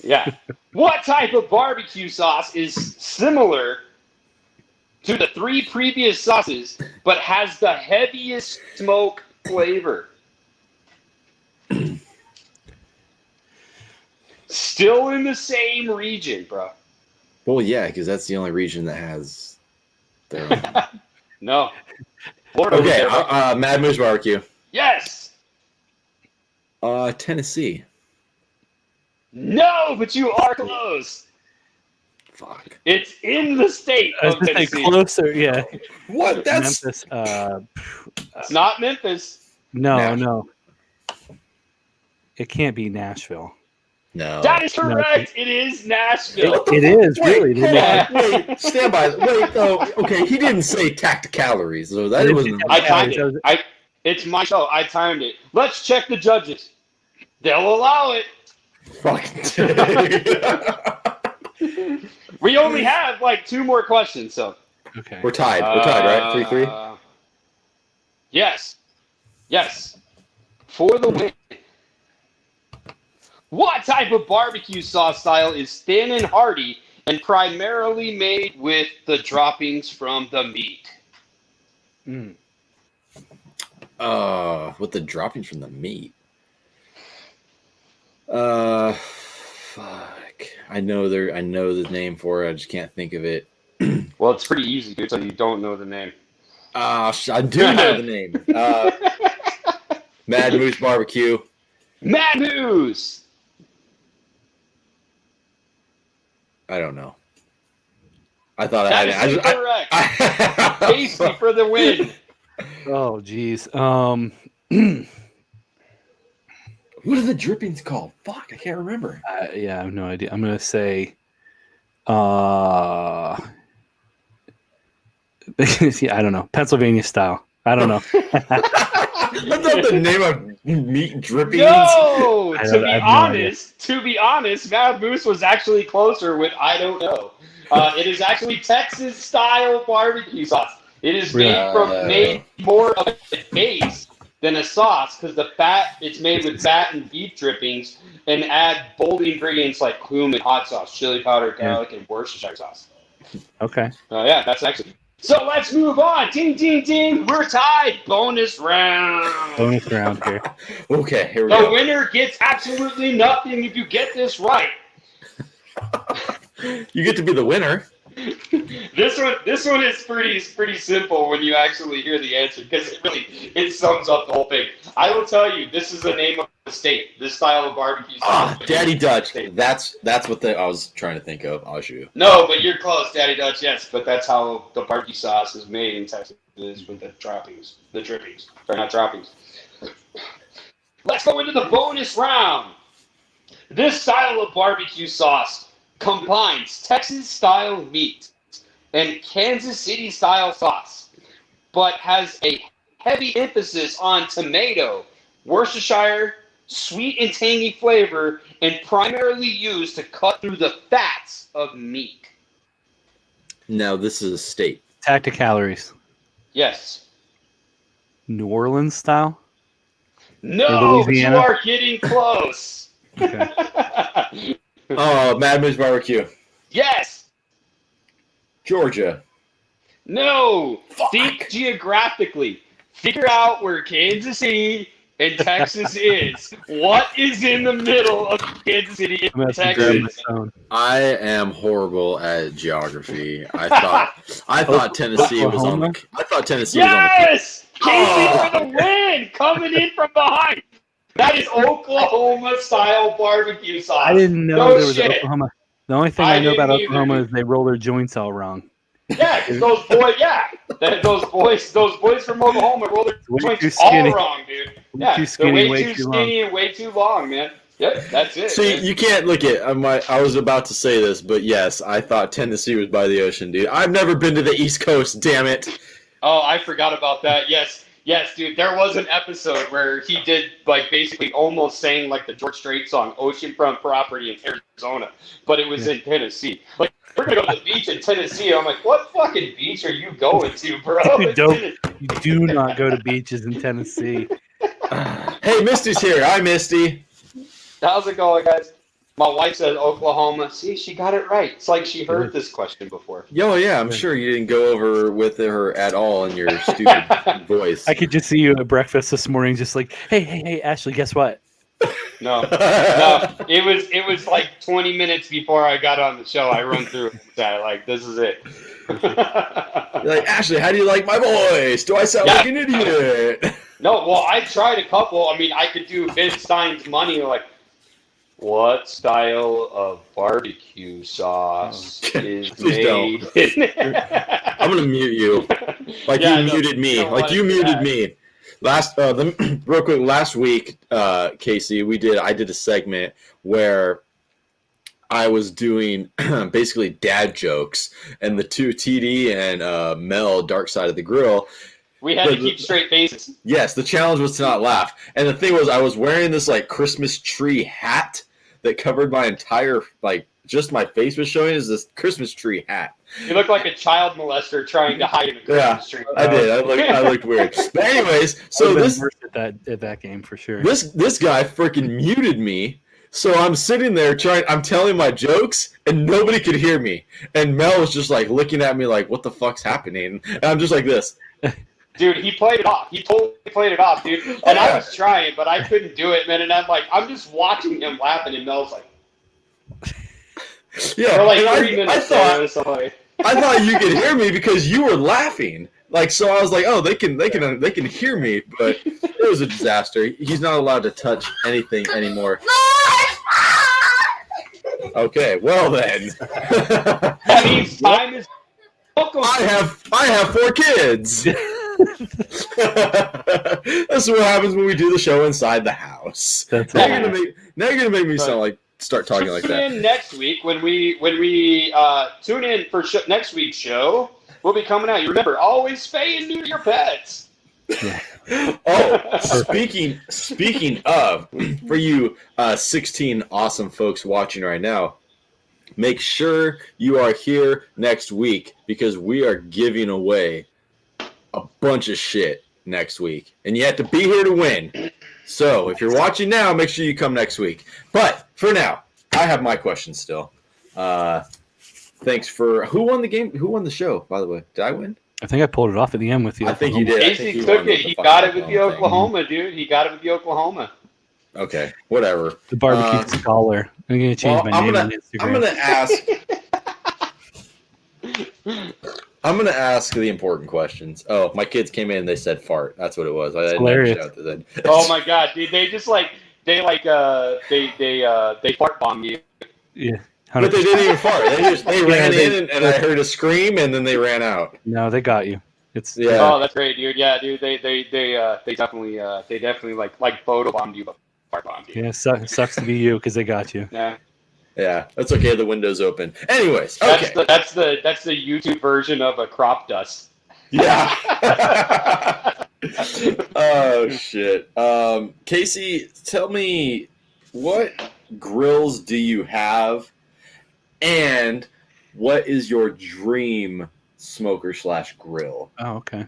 Yeah. What type of barbecue sauce is similar to the 3 previous sauces, but has the heaviest smoke flavor? Still in the same region, bro. Well, yeah, because that's the only region that has their own. No. Florida. Okay, Mad Moose Barbecue. Yes. Tennessee. No, but you are close. Fuck. It's in the state of Tennessee. Closer, yeah. What? That's Memphis. It's not Memphis. No. It can't be Nashville. No. That is correct. It is Nashville. It is, really. Wait, stand by. Wait, though. Okay, he didn't say Tacticalories, so that wasn't. I timed it. It's my show. I timed it. Let's check the judges. They'll allow it. Fucking. We only have like 2 more questions, so. Okay. We're tied. We're tied, right? 3-3? Yes. For the win. What type of barbecue sauce style is thin and hearty and primarily made with the droppings from the meat? With the droppings from the meat. Fuck. I know the name for it. I just can't think of it. Well, it's pretty easy, dude, so you don't know the name. I do know the name. Mad Moose Barbecue. Mad Moose! I don't know. I thought I That had is it. correct. Casey for the win. Oh, geez. What are the drippings called? Fuck, I can't remember. Yeah, I have no idea. I'm gonna say, yeah, I don't know. Pennsylvania style. I don't know. That's not the name of meat drippings. No, to be honest, Mad Moose was actually closer with I don't know. It is actually Texas style barbecue sauce. It is made more of a base than a sauce because it's made with fat and beef drippings and add bold ingredients like cumin, hot sauce, chili powder, garlic, and Worcestershire sauce. Okay. Yeah, that's actually. So let's move on. Ding, ding, ding. We're tied. Bonus round. Bonus round here. Okay, here we The go. winner gets absolutely nothing if you get this right. You get to be the winner. This one is pretty simple when you actually hear the answer because it sums up the whole thing. I will tell you, this is the name of the state. This style of barbecue. Daddy Dutch. That's what I was trying to think of. Au jus. No, but you're close, Daddy Dutch. Yes, but that's how the barbecue sauce is made in Texas. Is with the droppings, the drippings, or not droppings. Let's go into the bonus round. This style of barbecue sauce combines Texas-style meat and Kansas City-style sauce, but has a heavy emphasis on tomato, Worcestershire, sweet and tangy flavor, and primarily used to cut through the fats of meat. Now, this is a state. Tacticalories. Yes. New Orleans style? No, but you are getting close. Okay. Oh, Mad Moods Barbecue. Yes. Georgia. No. Fuck. Think geographically. Figure out where Kansas City and Texas is. What is in the middle of Kansas City and Texas? I am horrible at geography. I thought Tennessee was on the. I thought Tennessee was on the. Yes. Casey for the win, coming in from behind. That is Oklahoma-style barbecue sauce. I didn't know there was Oklahoma. The only thing I know about Oklahoma is they roll their joints all wrong. Yeah, because those boys from Oklahoma roll their joints all wrong, dude. Yeah, they're way too skinny and way too long, man. Yep, that's it. See, man. You can't look at. I was about to say this, but yes, I thought Tennessee was by the ocean, dude. I've never been to the East Coast. Damn it. Oh, I forgot about that. Yes, dude. There was an episode where he did basically almost saying the George Strait song "Oceanfront Property" in Arizona, but it was in Tennessee. We're gonna go to the beach in Tennessee. I'm like, what fucking beach are you going to, bro? You do not go to beaches in Tennessee. Hey, Misty's here. Hi, Misty. How's it going, guys? My wife says Oklahoma. See, she got it right. It's like she heard this question before. Yo, yeah, I'm sure you didn't go over with her at all in your stupid voice. I could just see you at breakfast this morning, just like, hey, Ashley, guess what? No. It was like 20 minutes before I got on the show. I run through that. This is it. You're like, Ashley, how do you like my voice? Do I sound like an idiot? No, well, I tried a couple. I mean, I could do Ben Stein's Money, what style of barbecue sauce is made? I'm gonna mute you. You muted me. You muted me. Real quick. Last week, Casey, I did a segment where I was doing basically dad jokes, and the two TD and Mel, Dark Side of the Grill. We had to keep straight faces. Yes, the challenge was to not laugh, and the thing was, I was wearing this Christmas tree hat that covered my entire just my face was showing as this Christmas tree hat. You look like a child molester trying to hide in a Christmas tree. I did. I looked weird. But anyways, so this at that game for sure. This guy freaking muted me. So I'm sitting there I'm telling my jokes and nobody could hear me. And Mel was just looking at me what the fuck's happening? And I'm just like this. Dude, he played it off. He totally played it off, dude. And I was trying, but I couldn't do it, man. And I'm just watching him laughing, and Mel's like, yeah. For 3 minutes. I thought you could hear me because you were laughing. So I was like, oh, they can hear me, but it was a disaster. He's not allowed to touch anything anymore. Okay, well then. That means time is. I have 4 kids. That's what happens when we do the show inside the house. Now you're gonna make me start talking like that. Tune in next week when we tune in for next week's show. We'll be coming out. You remember, always spay and neuter your pets. Yeah. Oh, speaking of, for you 16 awesome folks watching right now, make sure you are here next week because we are giving away a bunch of shit next week. And you have to be here to win. So if you're watching now, make sure you come next week. But for now, I have my question still. thanks for who won the game? Who won the show? By the way, did I win? I think I pulled it off at the end with you. I think you did. Casey took it. He got it with the Oklahoma, dude. He got it with the Oklahoma. Okay, whatever. The barbecue scholar. I'm gonna change my name on Instagram. I'm gonna ask. I'm gonna ask the important questions. Oh, my kids came in and they said fart. That's what it was. I didn't hilarious. shout to them. Oh my god, dude! They just they fart bomb you. Yeah. 100%. But they didn't even fart. They ran in and I heard a scream and then they ran out. No, they got you. It's Oh, that's great, dude. Yeah, dude. They definitely like photo bombed you, but fart bombed you. Yeah, sucks to be you because they got you. Yeah. Yeah, that's okay. The window's open. Anyways, okay. That's the YouTube version of a crop dust. Yeah. Oh shit. Casey, tell me, what grills do you have, and what is your dream smoker / grill? Oh, okay.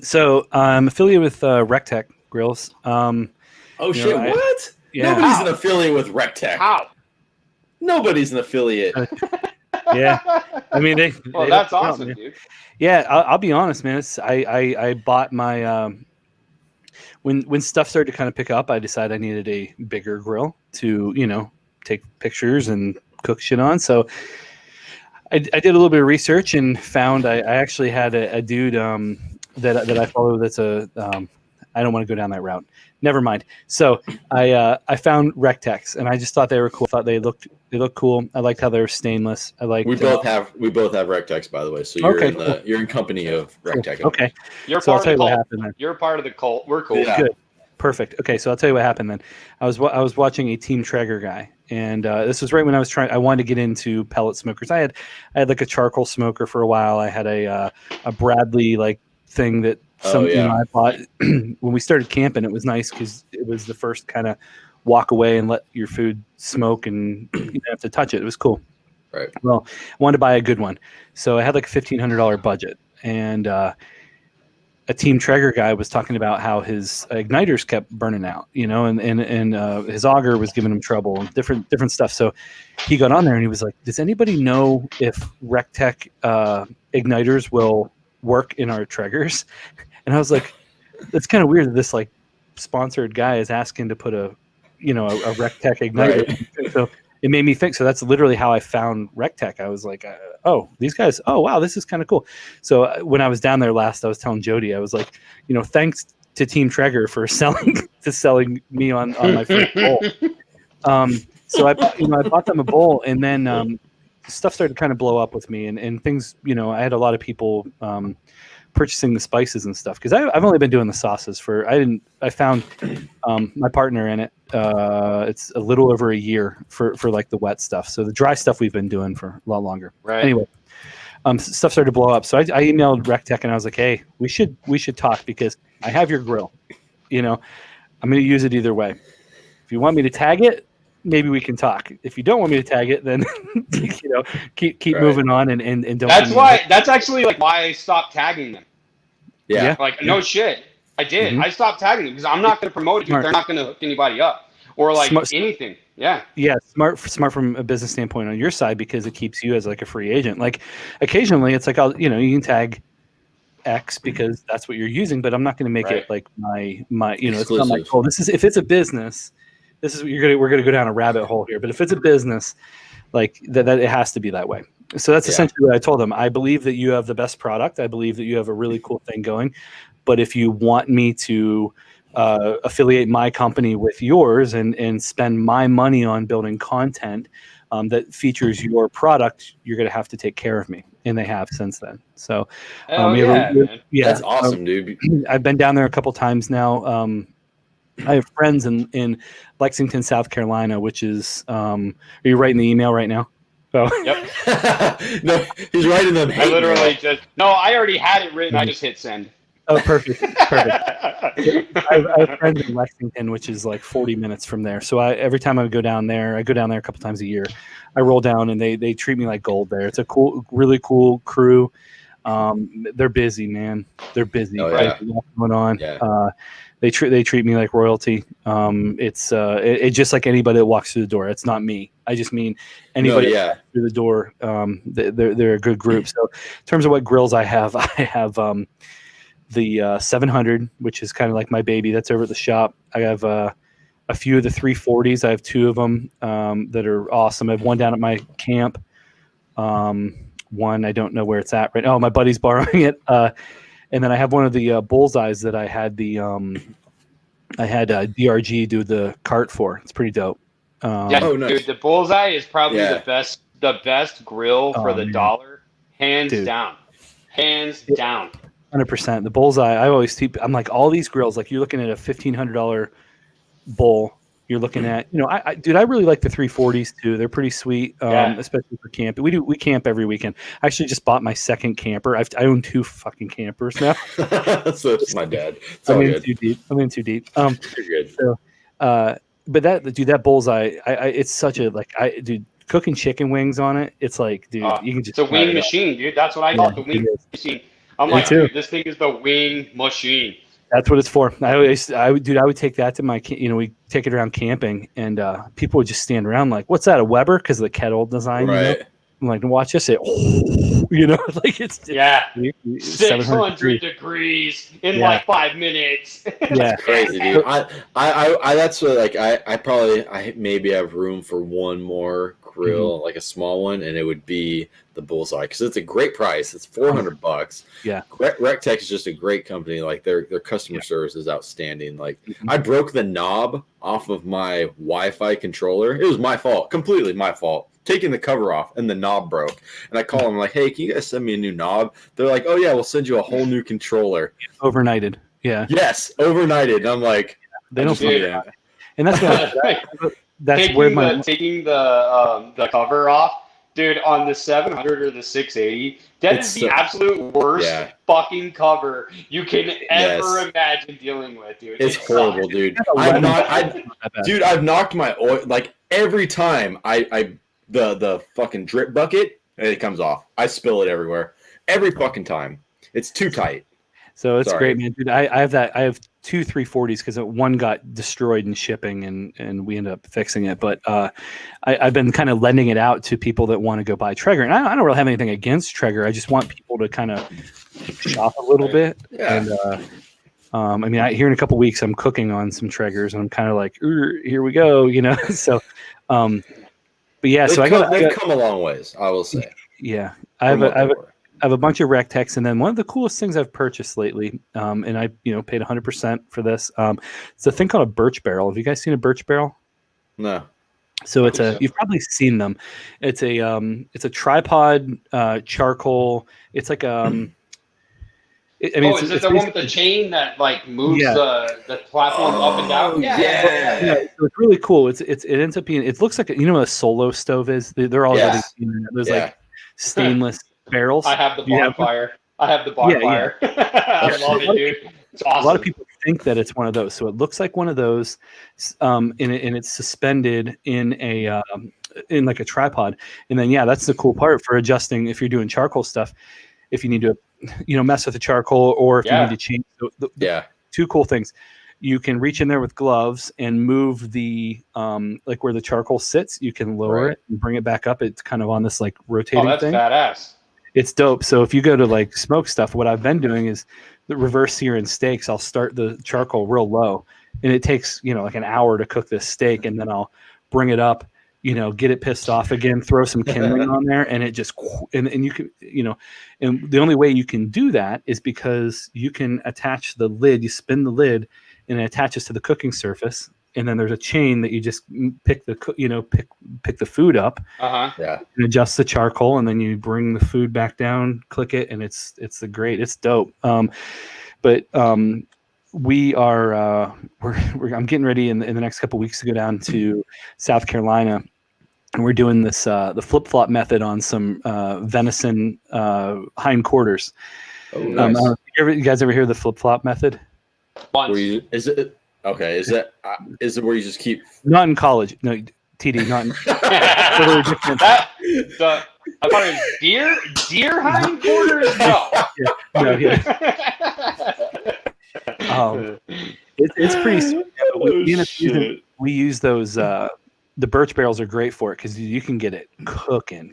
So I'm affiliated with Rectech Grills. Oh shit! What? Yeah. Nobody's an affiliate with Rectech. How? Nobody's an affiliate. Yeah. I mean, well, that's awesome, dude. Yeah, I'll be honest, man. I bought my when stuff started to kind of pick up, I decided I needed a bigger grill to take pictures and cook shit on. So I did a little bit of research and found I actually had a dude that I follow that's a I don't want to go down that route. Never mind. So I found Rectex and I just thought they were cool. I thought they looked cool. I liked how they were stainless. We both have Rectex, by the way. So you're in company of Rectex. Cool. Okay. You're so part I'll tell of you the what cult. happened then. You're part of the cult. We're cool. Yeah. Good. Perfect. Okay, so I'll tell you what happened then. I was watching a Team Traeger guy, and this was right when I wanted to get into pellet smokers. I had like a charcoal smoker for a while. I had a Bradley like thing that I bought when we started camping. It was nice because it was the first kind of walk away and let your food smoke and you didn't have to touch it. It was cool. Right. Well, I wanted to buy a good one, so I had like a $1,500 budget, and a Team Traeger guy was talking about how his igniters kept burning out, and his auger was giving him trouble and different stuff. So he got on there and he was like, "Does anybody know if Rectech igniters will work in our Traegers?" And I was like, "That's kind of weird that this like sponsored guy is asking to put a Rectech igniter." Right. So it made me think. So that's literally how I found Rectech. I was like, "Oh, these guys! Oh, wow, this is kind of cool." So when I was down there last, I was telling Jody, I was like, thanks to Team Traeger for selling me on my first bowl. So I bought them a bowl, and then stuff started to kind of blow up with me, and things. I had a lot of people purchasing the spices and stuff because I've only been doing the sauces I found my partner in it. It's a little over a year for like the wet stuff. So the dry stuff we've been doing for a lot longer. Right. Anyway, stuff started to blow up. So I emailed Rectech and I was like, "Hey, we should talk because I have your grill. I'm going to use it either way. If you want me to tag it, maybe we can talk. If you don't want me to tag it, then keep right. moving on and don't." That's actually like why I stopped tagging them. Yeah. Like no shit, I did. Mm-hmm. I stopped tagging them because I'm not going to promote it if they're not going to hook anybody up or like anything. Yeah. Yeah. Smart from a business standpoint on your side because it keeps you as like a free agent. Like occasionally it's like you can tag X because that's what you're using, but I'm not going to make it like my it's not my goal. This is if it's a business. This is we're gonna go down a rabbit hole here. But if it's a business, like that it has to be that way. So that's essentially what I told them. I believe that you have the best product. I believe that you have a really cool thing going. But if you want me to affiliate my company with yours and spend my money on building content that features your product, you're gonna have to take care of me. And they have since then. So that's awesome, dude. I've been down there a couple times now. I have friends in Lexington, South Carolina, which is. Are you writing the email right now? Oh. Yep. No, he's writing them. I literally I already had it written. I just hit send. Oh, perfect. I have friends in Lexington, which is like 40 minutes from there. So every time I go down there a couple times a year. I roll down and they treat me like gold there. It's a really cool crew. They're busy, man. They're busy. Oh, yeah. What's going on? Yeah. They treat me like royalty. It's just like anybody that walks through the door. It's not me. I just mean anybody that walks through the door. They're a good group. So in terms of what grills I have the 700, which is kind of like my baby. That's over at the shop. I have a few of the 340s. I have two of them that are awesome. I have one down at my camp. One I don't know where it's at right now. Oh, my buddy's borrowing it. And then I have one of the bullseyes that I had DRG do the cart for. It's pretty dope. Nice. Dude, the bullseye is probably the best grill for the dollar, hands down. 100%. The bullseye. I always keep. I'm like all these grills. Like you're looking at a $1,500 bull. You're looking at, I really like the 340s too. They're pretty sweet, especially for camping. We camp every weekend. I actually just bought my second camper. I own 2 fucking campers now. So it's my dad. I'm in too deep. You're good. So, but that bullseye, it's such a cooking chicken wings on it. It's like, dude, you can just. It's a wing machine, dude. That's what I call it, the wing machine. I'm like, dude, this thing is the wing machine. That's what it's for. I would take that to my, we take it around camping, and people would just stand around like, "What's that? A Weber?" Because of the kettle design, right? I'm like, watch this. Like it's 600 degrees in like 5 minutes. That's crazy, dude. I that's what, I maybe have room for one more grill, like a small one, and it would be the bullseye because it's a great price. It's $400. Yeah, RecTech is just a great company. Like their customer service is outstanding. Like I broke the knob off of my Wi-Fi controller. It was my fault, completely my fault. Taking the cover off and the knob broke. And I call them like, "Hey, can you guys send me a new knob?" They're like, "Oh yeah, we'll send you a whole new controller." Overnighted. Yeah. Yes, overnighted. And I'm like, they don't do that. And that's taking the cover off. Dude, on the 700 or the 680, that is the absolute worst fucking cover you can ever imagine dealing with, dude. It's horrible, dude. I've knocked my oil, like every time the fucking drip bucket, and it comes off. I spill it everywhere. Every fucking time. It's too tight. So it's great, man. Dude, I have 2 340s because one got destroyed in shipping and we ended up fixing it. But I've been kind of lending it out to people that want to go buy Traeger. And I don't really have anything against Traeger. I just want people to kind of shop a little bit. Yeah. And here in a couple weeks, I'm cooking on some Traegers and I'm kind of like, here we go, So, but yeah, they've come a long ways, I will say. Yeah. I have a bunch of RecTechs, and then one of the coolest things I've purchased lately, and I paid 100% for this. It's a thing called a birch barrel. Have you guys seen a birch barrel? No. So you've probably seen them. It's a tripod charcoal. It's like is it the one with the chain that like moves the platform up and down? Yeah. So it's really cool. It ends up being. It looks like what a Solo stove is. They're all there's like stainless barrels. I have the bonfire. I love it, dude. It's awesome. A lot of people think that it's one of those. So it looks like one of those, and it's suspended in in like a tripod. And then that's the cool part for adjusting if you're doing charcoal stuff. If you need to, mess with the charcoal, or if you need to change. The 2 cool things. You can reach in there with gloves and move the like where the charcoal sits. You can lower it and bring it back up. It's kind of on this like rotating thing. Badass. It's dope. So if you go to like smoke stuff, what I've been doing is the reverse searing steaks. I'll start the charcoal real low, and it takes like an hour to cook this steak, and then I'll bring it up, get it pissed off again, throw some kindling on there, and it just and you can and the only way you can do that is because you can attach the lid. You spin the lid, and it attaches to the cooking surface. And then there's a chain that you just pick the pick the food up, and adjust the charcoal, and then you bring the food back down, click it, and it's dope. But we are I'm getting ready in the next couple of weeks to go down to South Carolina, and we're doing this the flip flop method on some venison hindquarters. Oh, nice. You guys ever hear the flip flop method? Once. Is it? Okay, is it where you just keep? Not in college, no. TD, not in. Totally different. I thought it was deer hindquarters. No. It's it's pretty sweet. Shit. We use those. The birch barrels are great for it because you can get it cooking.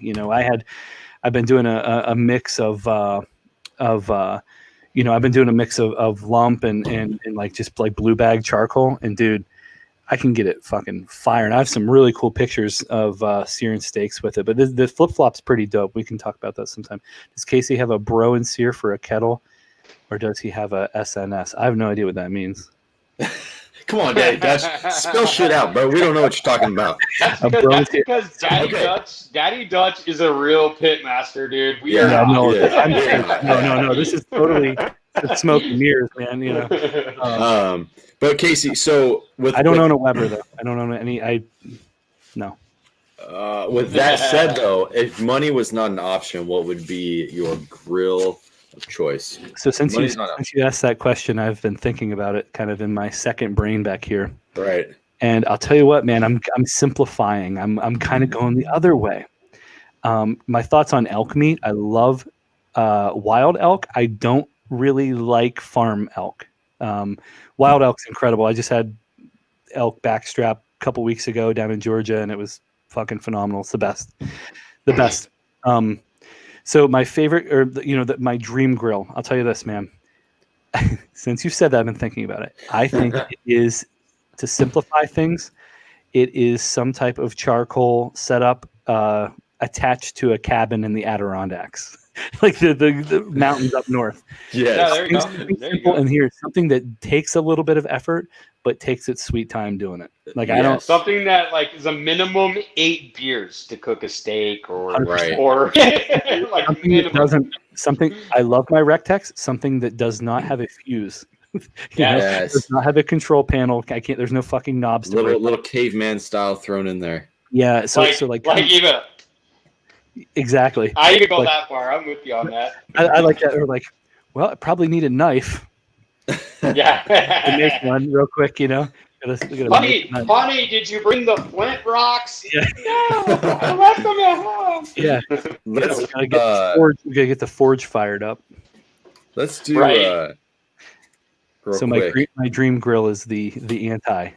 I've been doing a mix of I've been doing a mix of lump and like just like blue bag charcoal, and dude, I can get it fucking fire. And I have some really cool pictures of searing steaks with it. But the flip flop's pretty dope. We can talk about that sometime. Does Casey have a bro and sear for a kettle, or does he have a SNS? I have no idea what that means. Come on, Daddy Dutch. Spill shit out, bro. We don't know what you're talking about. That's because Daddy Dutch is a real pit master, dude. No. This is totally smoke and mirrors, man. But Casey, so I don't own a Weber though. I don't own any. No. With that said, though, if money was not an option, what would be your grill of choice? So since you asked that question, I've been thinking about it kind of in my second brain back here. Right. And I'll tell you what, man, I'm simplifying. I'm kind of going the other way. My thoughts on elk meat. I love wild elk. I don't really like farm elk. Wild elk's incredible. I just had elk backstrap a couple weeks ago down in Georgia, and it was fucking phenomenal. It's the best. So my favorite, or my dream grill. I'll tell you this, man. Since you said that, I've been thinking about it. I think it is, to simplify things, it is some type of charcoal setup attached to a cabin in the Adirondacks, like the mountains up north. Yes. Yeah, there you go. And here's something that takes a little bit of effort, but takes its sweet time doing it. Like I don't something that like is a minimum 8 beers to cook a steak or 100%. or like something I love my Rectex, something that does not have a fuse. Does not have a control panel. There's no fucking knobs to little caveman style thrown in there. Yeah, even exactly. I even go that far. I'm with you on that. I like that. Or like, well, I probably need a knife. Yeah. To make one real quick, Honey, did you bring the flint rocks? Yeah. No, I left them at home. Yeah. We gotta get the forge fired up. Let's do real quick. My dream grill is the anti,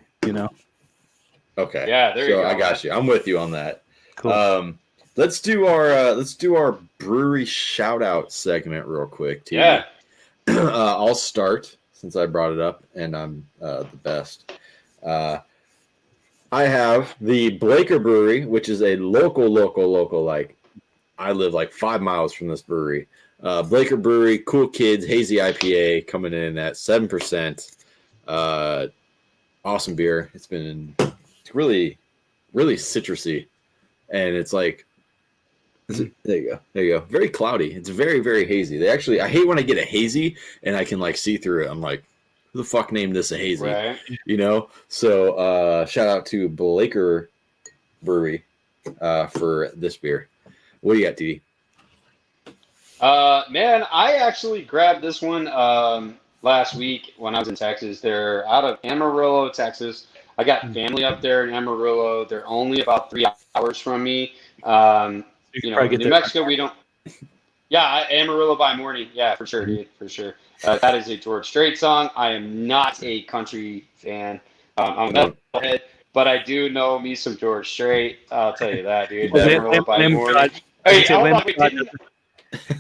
Okay. Yeah, there you go. I got you. I'm with you on that. Cool. Let's do our brewery shout out segment real quick too. Yeah. I'll start since I brought it up, and I'm the best. I have the Blaker Brewery, which is a local. Like, I live like 5 miles from this brewery. Blaker Brewery, cool kids, hazy IPA coming in at 7%. Awesome beer. It's really, really citrusy, and it's like. There you go. Very cloudy. It's very, very hazy. I hate when I get a hazy and I can like see through it. I'm like, who the fuck named this a hazy? Right. So shout out to Blaker Brewery for this beer. What do you got, Dee? Man, I actually grabbed this one last week when I was in Texas. They're out of Amarillo, Texas. I got family up there in Amarillo. They're only about 3 hours from me. New Mexico, we don't. Yeah, Amarillo by morning. Yeah, for sure, dude, for sure. That is a George Strait song. I am not a country fan. I'm a metalhead, but I do know me some George Strait. I'll tell you that, dude. Amarillo by morning. Hey, Lamb of God.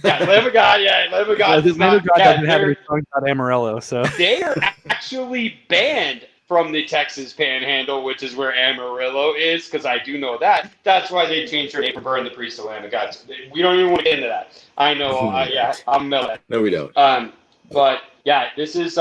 Yeah, Lamb of God. Yeah, Lamb of God. Lamb of God doesn't have any songs about Amarillo, so they are actually banned from the Texas Panhandle, which is where Amarillo is, because I do know that. That's why they changed their name from Burn the Priest to Lamb of God. We don't even want to get into that. I know. I'm mellow. No, we don't. But yeah, this is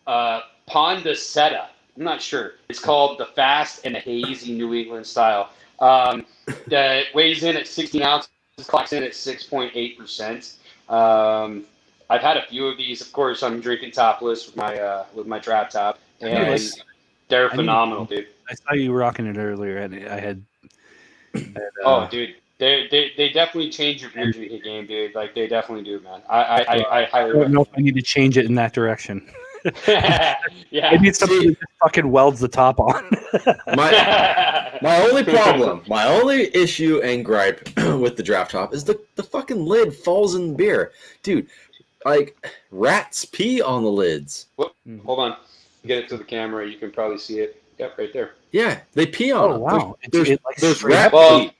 Pondaseta. I'm not sure. It's called the Fast and the Hazy New England style. That weighs in at 16 ounces, clocks in at 6.8%. I've had a few of these. Of course, I'm drinking topless with my drop top. And they're phenomenal, dude. I saw you rocking it earlier, and I had. Dude, they definitely change your beer drinking game, dude. Like they definitely do, man. I highly. I don't know if I need to change it in that direction. Yeah, I need something that just fucking welds the top on. my only issue and gripe with the draft top is the fucking lid falls in the beer, dude. Like rats pee on the lids. Hold on. get it to the camera, you can probably see it. Yep, right there. Yeah, they pee on them. Wow. There's rat Well, pee.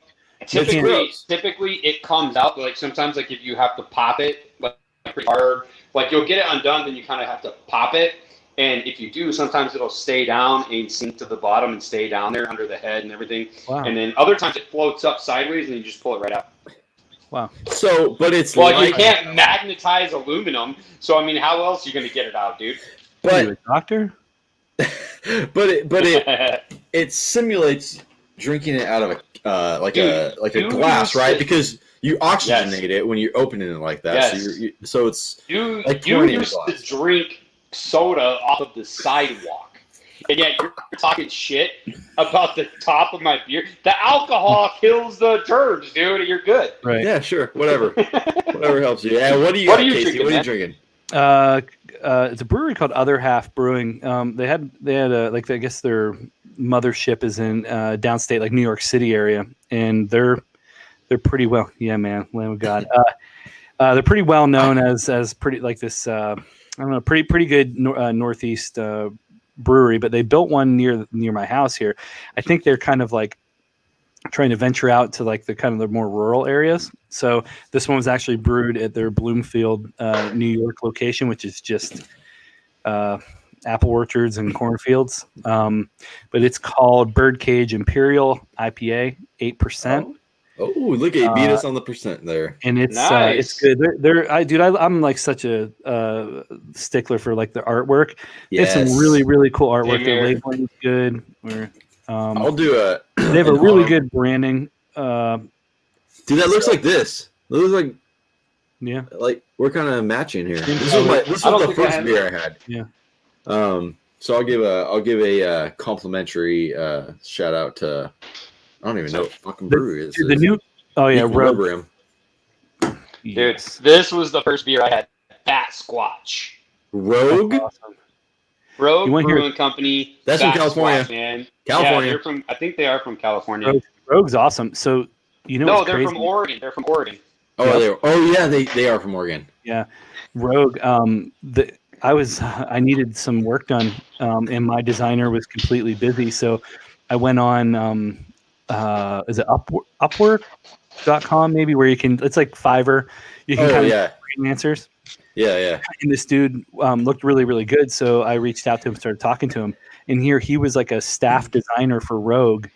typically it comes out like sometimes like if you have to pop it like pretty hard, like you'll get it undone, then you kind of have to pop it. And if you do, sometimes it'll stay down and sink to the bottom and stay down there under the head and everything. Wow. And then other times it floats up sideways and you just pull it right out. Wow. So, but it's well, you can't magnetize aluminum, so I mean, how else are you going to get it out, dude? But are you a doctor? but it simulates drinking it out of a glass, right? Because you oxygenate it when you're opening it like that. Yes. So it's you like used to drink soda off of the sidewalk, and yet you're talking shit about the top of my beer. The alcohol kills the germs, dude. You're good. Right? Yeah, sure. Whatever helps you. Yeah. What are you Casey? What are you drinking? It's a brewery called Other Half Brewing. They had like I guess their mothership is in downstate, like New York City area, and they're pretty well. Yeah, man, Lamb of God. They're pretty well known as pretty like this. I don't know, pretty good northeast brewery, but they built one near my house here. I think they're kind of like trying to venture out to like the kind of the more rural areas. So this one was actually brewed at their Bloomfield, New York location, which is just apple orchards and cornfields. But it's called Birdcage Imperial IPA, 8%. Oh, look at you beat us on the percent there. And it's nice. It's good. I'm like such a stickler for like the artwork. Yes. They have some really, really cool artwork. Their labeling is good. I'll do a. They have a really good branding. Dude, that looks like this. It looks like. Yeah. Like we're kind of matching here. This was the first beer I had. Yeah. So I'll give a complimentary shout out to. I don't even know what fucking brewery is. The new. Oh yeah, Rogue. Dude, this was the first beer I had. Bat Squatch. Rogue. Awesome. Rogue Brewing Company. That's from California. Squatch, man. California. Yeah, I think they are from California. Rogue's awesome. So No, they're from Oregon. They're from Oregon. They are from Oregon. Yeah, Rogue. I needed some work done, and my designer was completely busy, so I went on. Is it Upwork.com maybe, where you can? It's like Fiverr. You can kind of freelancers. Yeah. And this dude looked really, really good, so I reached out to him, started talking to him, and here he was like a staff designer for Rogue.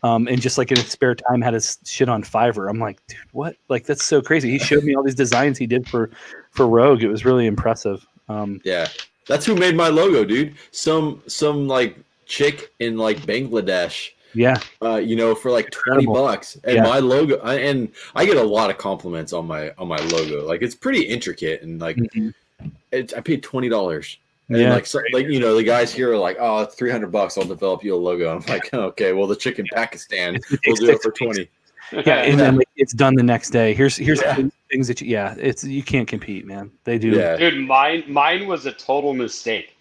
And just like in his spare time had his shit on Fiverr. I'm like, dude, what? Like, that's so crazy. He showed me all these designs he did for Rogue. It was really impressive. Yeah, that's who made my logo, dude. Some like chick in like Bangladesh. Yeah. For like $20, and my logo. And I get a lot of compliments on my logo. Like it's pretty intricate, and like I paid $20. And the guys here are like, oh, it's $300. I'll develop you a logo. I'm like, okay, well, the chick in Pakistan will do it for 20. Yeah, and then it's done the next day. Here's things that you can't compete, man. They do. Yeah. Dude, mine was a total mistake.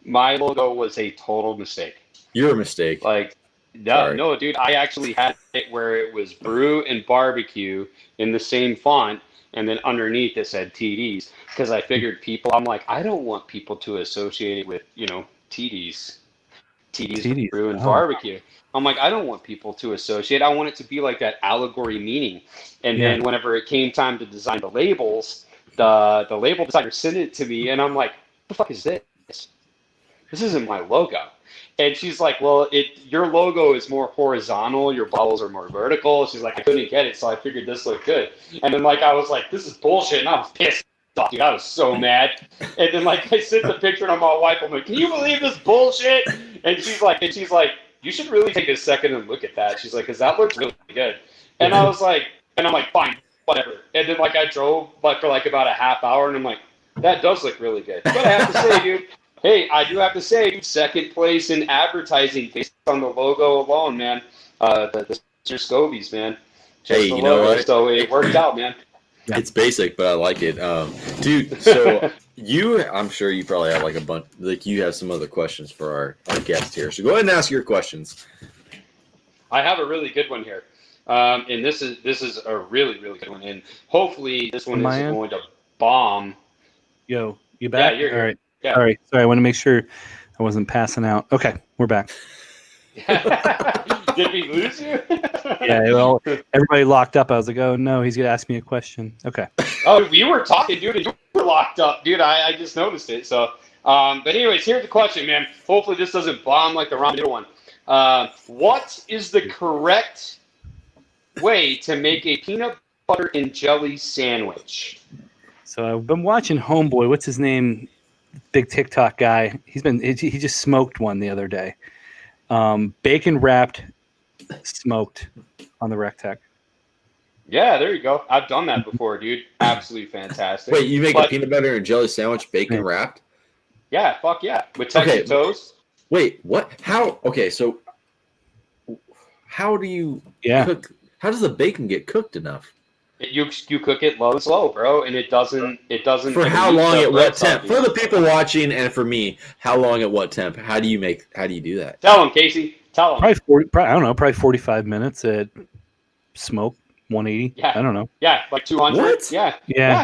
My logo was a total mistake. You're a mistake. Like, no, dude. I actually had it where it was Brew and Barbecue in the same font. And then underneath it said TDs, because I figured I'm like, I don't want people to associate it with, TDs, Brew and Barbecue. I'm like, I don't want people to associate. I want it to be like that allegory meaning. And then whenever it came time to design the labels, the label designer sent it to me, and I'm like, what the fuck is this? This isn't my logo. And she's like, well, your logo is more horizontal. Your bubbles are more vertical. She's like, I couldn't get it, so I figured this looked good. And then I was like, this is bullshit, and I was pissed off, dude. I was so mad. And then I sent the picture to my wife. I'm like, can you believe this bullshit? And she's like, you should really take a second and look at that. She's like, because that looks really good. And I was like, and I'm like, fine, whatever. And then I drove for about a half hour, and I'm like, that does look really good. But I have to say, dude. Hey, I do have to say, second place in advertising based on the logo alone, man. The Scobies, man. Hey, you know what? So it worked out, man. It's basic, but I like it, dude. So I'm sure you probably have a bunch. You have some other questions for our guest here. So go ahead and ask your questions. I have a really good one here, and this is a really, really good one, and hopefully this one isn't going to bomb. Yo, you back? Yeah, you're here. All right. Yeah. All right. Sorry, I want to make sure I wasn't passing out. Okay, we're back. Did we lose you? Yeah, well, everybody locked up. I was like, oh no, he's gonna ask me a question. Okay. Oh, we were talking, dude, and you were locked up, dude. I just noticed it. So, but anyways, here's the question, man. Hopefully this doesn't bomb like the Ron one. What is the correct way to make a peanut butter and jelly sandwich? So I've been watching Homeboy. What's his name? Big TikTok guy. He just smoked one the other day. Bacon wrapped, smoked on the Rectech. Yeah, there you go. I've done that before, dude. Absolutely fantastic. Wait, you make a peanut butter and jelly sandwich, bacon wrapped? Yeah, fuck yeah. With Texas toast. Wait, what? How? Okay, so how do you cook? How does the bacon get cooked enough? You cook it low and slow, bro, and it doesn't. For how long at what temp? For the people watching and for me, how long at what temp? How do you do that? Tell them, Casey. Tell them. Probably 45 minutes at smoke 180. Yeah. I don't know. Yeah, like 200. What? Yeah.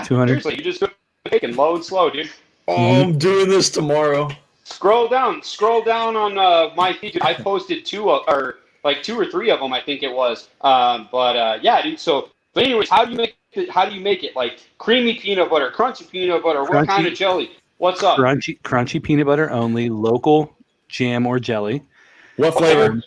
200. Seriously, you just cook bacon low and slow, dude. Oh, I'm doing this tomorrow. Scroll down on my feed. I posted two or three of them, I think it was. Yeah, dude. So, but anyways, how do you make it? Like creamy peanut butter, crunchy peanut butter. What kind of jelly? What's up? Crunchy peanut butter only. Local jam or jelly. What flavor?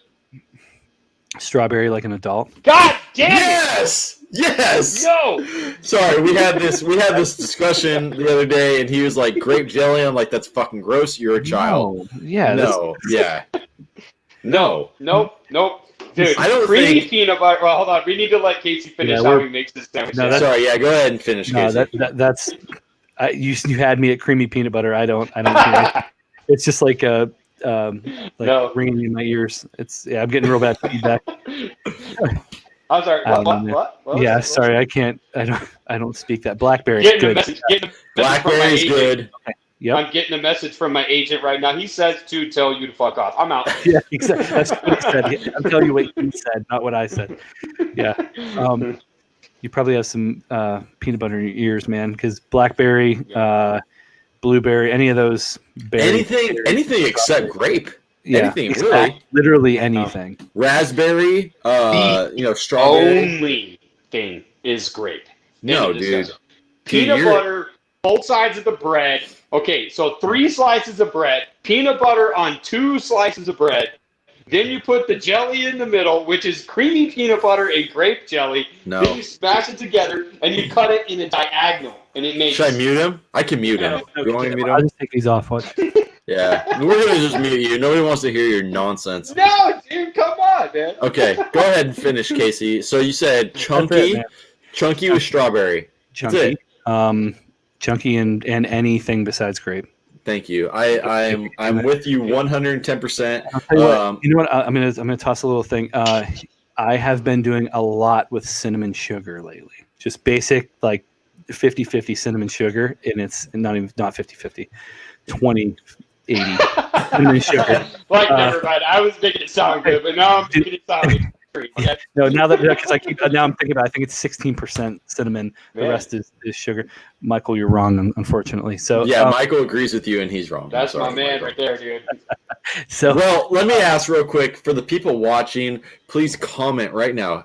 Strawberry, like an adult. God damn it! Yes. No. Sorry, we had this discussion the other day, and he was like, "Grape jelly." I'm like, "That's fucking gross. You're a child." No. Yeah. No. Yeah. No. Nope. Dude, I don't creamy think... peanut butter. Well, hold on. We need to let Casey finish how he makes this sandwich. No, sorry. Yeah, go ahead and finish. No, Casey. that's. You had me at creamy peanut butter. I don't. It's just like ringing in my ears. I'm getting real bad feedback. I'm sorry. What? Yeah, sorry. I can't. I don't speak that. Blackberry. Good. Blackberry is good. Okay. Yep. I'm getting a message from my agent right now. He says to tell you to fuck off. I'm out. Yeah, exactly. That's what he said. I'm telling you what he said, not what I said. Yeah. You probably have some peanut butter in your ears, man, because blackberry, blueberry, any of those berries. Anything except grape. Yeah, anything really. Literally anything. Raspberry, strawberry. Only thing is grape. No, dude. Peanut butter, both sides of the bread. Okay, so 3 slices of bread, peanut butter on 2 slices of bread. Then you put the jelly in the middle, which is creamy peanut butter and grape jelly. No. Then you smash it together and you cut it in a diagonal, and it makes. Should I mute him? I can mute him. You want me to mute him? I'll just take these off. What? Yeah, we're gonna just mute you. Nobody wants to hear your nonsense. No, dude, come on, man. Okay, go ahead and finish, Casey. So you said chunky with strawberry. Chunky. Chunky and anything besides grape. Thank you. I'm with you 110%. You know what? I'm gonna toss a little thing. I have been doing a lot with cinnamon sugar lately. Just basic like 50-50 cinnamon sugar, and it's not 50-50, 20-80 cinnamon sugar. Never mind. I was making it sound good, but now I'm making it sound good. Okay. No, now I'm thinking about it, I think it's 16% cinnamon. The rest is sugar. Michael, you're wrong, unfortunately. So yeah, Michael agrees with you, and he's wrong. That's my man right there, dude. Well, let me ask real quick for the people watching. Please comment right now.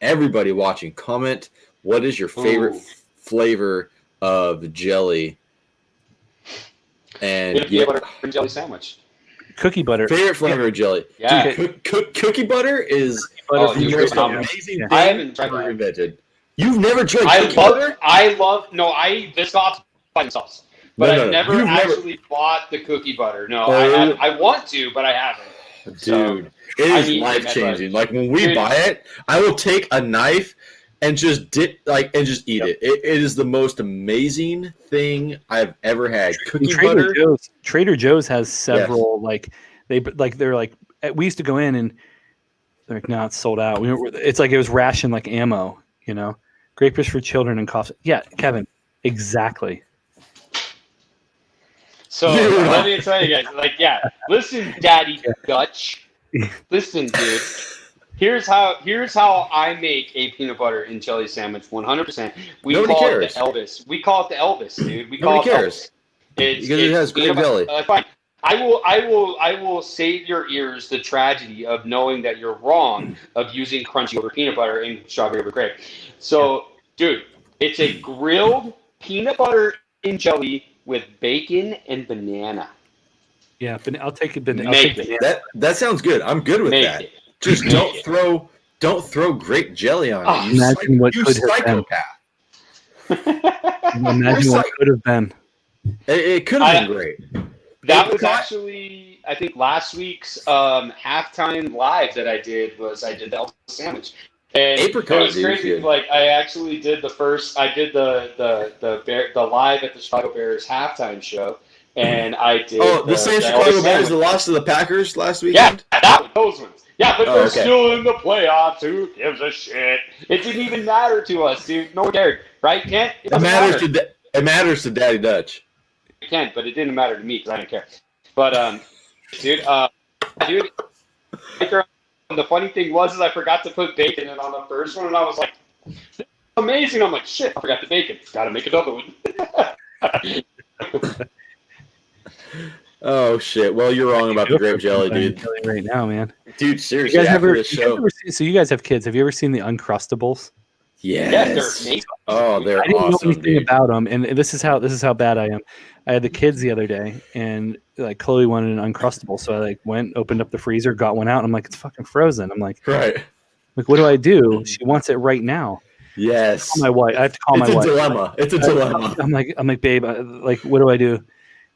Everybody watching, comment. What is your favorite flavor of jelly? And peanut butter and jelly sandwich. Cookie butter. Favorite flavor of jelly. Yeah. Dude, cookie butter is the most amazing thing I haven't tried ever invented. You've never tried cookie butter? I eat Biscoffs by themselves. But I've never actually bought the cookie butter. No, I want to, but I haven't. Dude, it is life-changing. Like, when we buy it, I will take a knife and just eat it. It is the most amazing thing I've ever had. Cookie butter. Trader Joe's has several they're like we used to go in and they're like, no, it's sold out. It's like it was ration like ammo, you know. Grapers for children and coughs. Yeah, Kevin, exactly. So let me tell you guys, listen, Daddy Dutch. Listen, dude. Here's how I make a peanut butter and jelly sandwich. 100%. Nobody cares. It the Elvis. We call it the Elvis, dude. Nobody cares. Because it has grape jelly. Fine. I will save your ears the tragedy of knowing that you're wrong of using crunchy over peanut butter and strawberry over grape. So, dude, it's a grilled peanut butter and jelly with bacon and banana. Yeah, but I'll take it. I'll Make take it. it. That sounds good. I'm good with Make that. it. Just Make don't throw grape jelly on Oh, it. You imagine what you could have been. psychopath. Imagine what could have been. It could have been great. That was actually, I think, last week's halftime live that I did the Elsa sandwich. And Apricot, it was crazy. dude. Like I actually did the live at the Chicago Bears halftime show, and I did the same the Chicago Elsa Bears that sandwich. lost to the Packers last Yeah, weekend. those ones. Yeah, but they're okay. still in the playoffs. Who gives a shit? It didn't even matter to us, dude. No one cared, right, Kent? It doesn't matter. It matters to Daddy Dutch. It can, but it didn't matter to me because I didn't care. But dude, the funny thing was I forgot to put bacon in on the first one, and I was like, amazing. I'm like, shit, I forgot the bacon. Got to make another one. Oh shit! Well, you're wrong about the grape jelly, dude. Right now, man. Dude, seriously, after this show. So you guys have kids. Have you ever seen the Uncrustables? Yes. Yeah, they're amazing. Oh, they're I didn't awesome, know anything dude. about them, and this is how bad I am. I had the kids the other day, and like Chloe wanted an Uncrustable, so I like went, opened up the freezer, got one out. And I'm like, it's fucking frozen. I'm like, Right. Like, what do I do? She wants it right now. Yes. I have to call my wife. It's a dilemma. I'm like, babe, like, what do I do?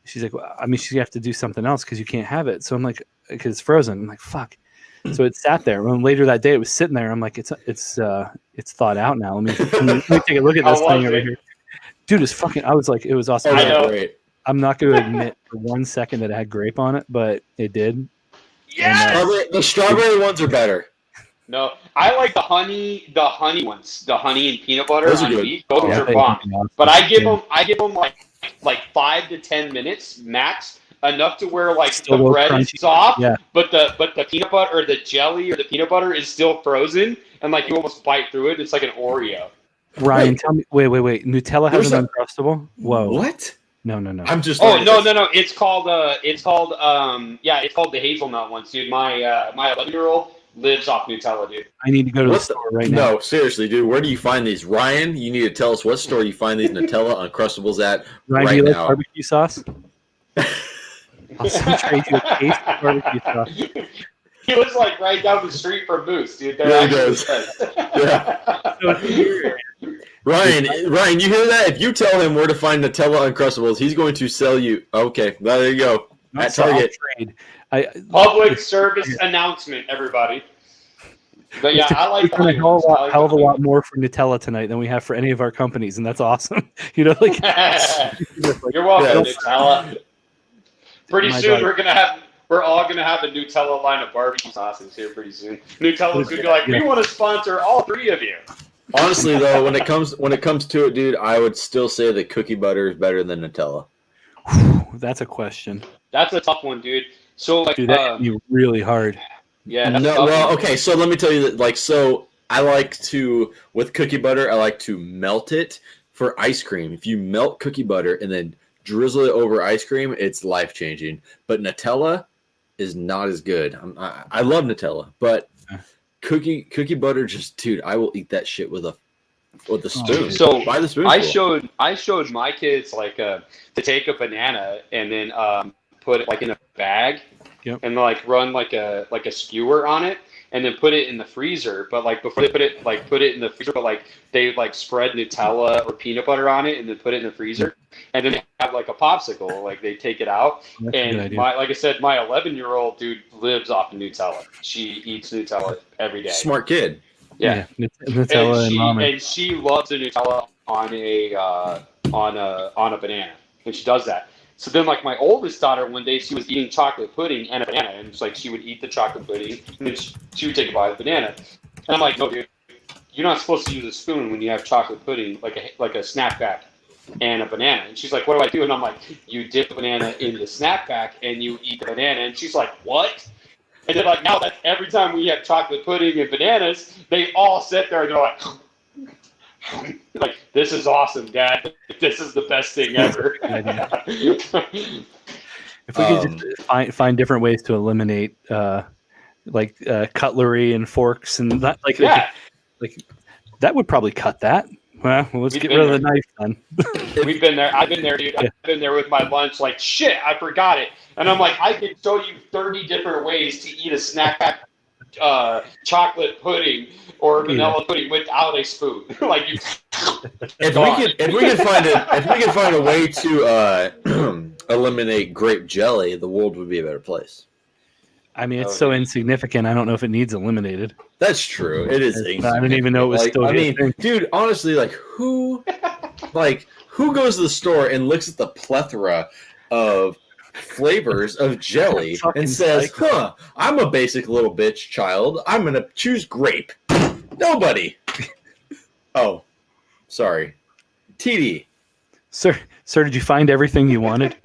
She's like, well, I mean, you have to do something else because you can't have it. So I'm like, because it's frozen. I'm like, fuck. So it sat there. And later that day, it was sitting there. I'm like, it's thawed out now. Let me take a look at this thing over here. Dude, it's fucking. I was like, it was awesome. I know. Great. I'm not going to admit for 1 second that it had grape on it, but it did. Yes! The strawberry ones are better. No, I like the honey ones. The honey and peanut butter Those are on good. wheat. Those Yeah, are bomb. But I give them like 5 to 10 minutes max, enough to where like Still the bread crunchy. is soft, Yeah. but the peanut butter or the jelly or the peanut butter is still frozen, and like you almost bite through it. It's like an Oreo. Ryan, tell me. Wait. Nutella has an Uncrustable? Whoa. What? No. I'm just. Oh no. It's called the hazelnut ones, dude. My 11-year-old lives off Nutella, dude. I need to go to the store right now. No, seriously, dude. Where do you find these, Ryan? You need to tell us what store you find these Nutella Uncrustables at. Ryan, right do you like now. barbecue sauce? I'll trade you a case of barbecue sauce. He lives like right down the street from Moose, dude. Yeah, he does. Yeah. Ryan, you hear that? If you tell him where to find Nutella Uncrustables, he's going to sell you. Okay, there you go. At Target. Public service announcement, everybody. But yeah, I like we've done a hell of a lot more for Nutella tonight than we have for any of our companies, and that's awesome. You know, like you're welcome, Yes. Nutella. Pretty My soon God. we're all gonna have a Nutella line of barbecue sauces here pretty soon. Nutella's gonna be like, we want to sponsor all 3 of you. Honestly, though, when it comes to it, dude, I would still say that cookie butter is better than Nutella. That's a question. That's a tough one, dude. So like, Dude, that would be really hard. yeah. That's a No, tough well, one. okay, so let me tell you that, like, so I like to, with cookie butter, I like to melt it for ice cream. If you melt cookie butter and then drizzle it over ice cream, it's life-changing. But Nutella is not as good. I love Nutella, but cookie butter, just, dude, I will eat that shit with a spoon. So by the spoon. I showed my kids like to take a banana and then put it like in a bag, and like run like a skewer on it, and then put it in the freezer. But like before they put it in the freezer, but like they like spread Nutella or peanut butter on it and then put it in the freezer, and then they have like a popsicle. Like they take it out, and like I said, my 11-year-old dude lives off of Nutella. She eats Nutella every day. Smart kid. Yeah. Nutella and ramen. And she loves the Nutella on a banana, and she does that. So then, like my oldest daughter, one day she was eating chocolate pudding and a banana, and it's like she would eat the chocolate pudding, and then she would take a bite of the banana. And I'm like, no, dude, you're not supposed to use a spoon when you have chocolate pudding, like a snack pack and a banana. And she's like, what do I do? And I'm like, you dip the banana in the snack pack and you eat the banana. And she's like, what? And then like now that every time we have chocolate pudding and bananas, they all sit there and they're like, this is awesome, Dad. This is the best thing ever. If we could just find different ways to eliminate cutlery and forks and that, like that would probably cut that. Well, let's get rid of the knife then. We've been there. I've been there, dude. I've been there with my lunch. Like, shit, I forgot it. And I'm like, I could show you 30 different ways to eat a snack pack chocolate pudding or vanilla pudding without a spoon. Like, if we could find a way to eliminate grape jelly, the world would be a better place. I mean, it's so insignificant. I don't know if it needs eliminated. That's true. It is. I didn't even know it was still. I mean, dude, honestly, who goes to the store and looks at the plethora of flavors of jelly and says, "Huh, I'm a basic little bitch child. I'm gonna choose grape." Nobody. Oh, sorry, TD. Sir, did you find everything you wanted?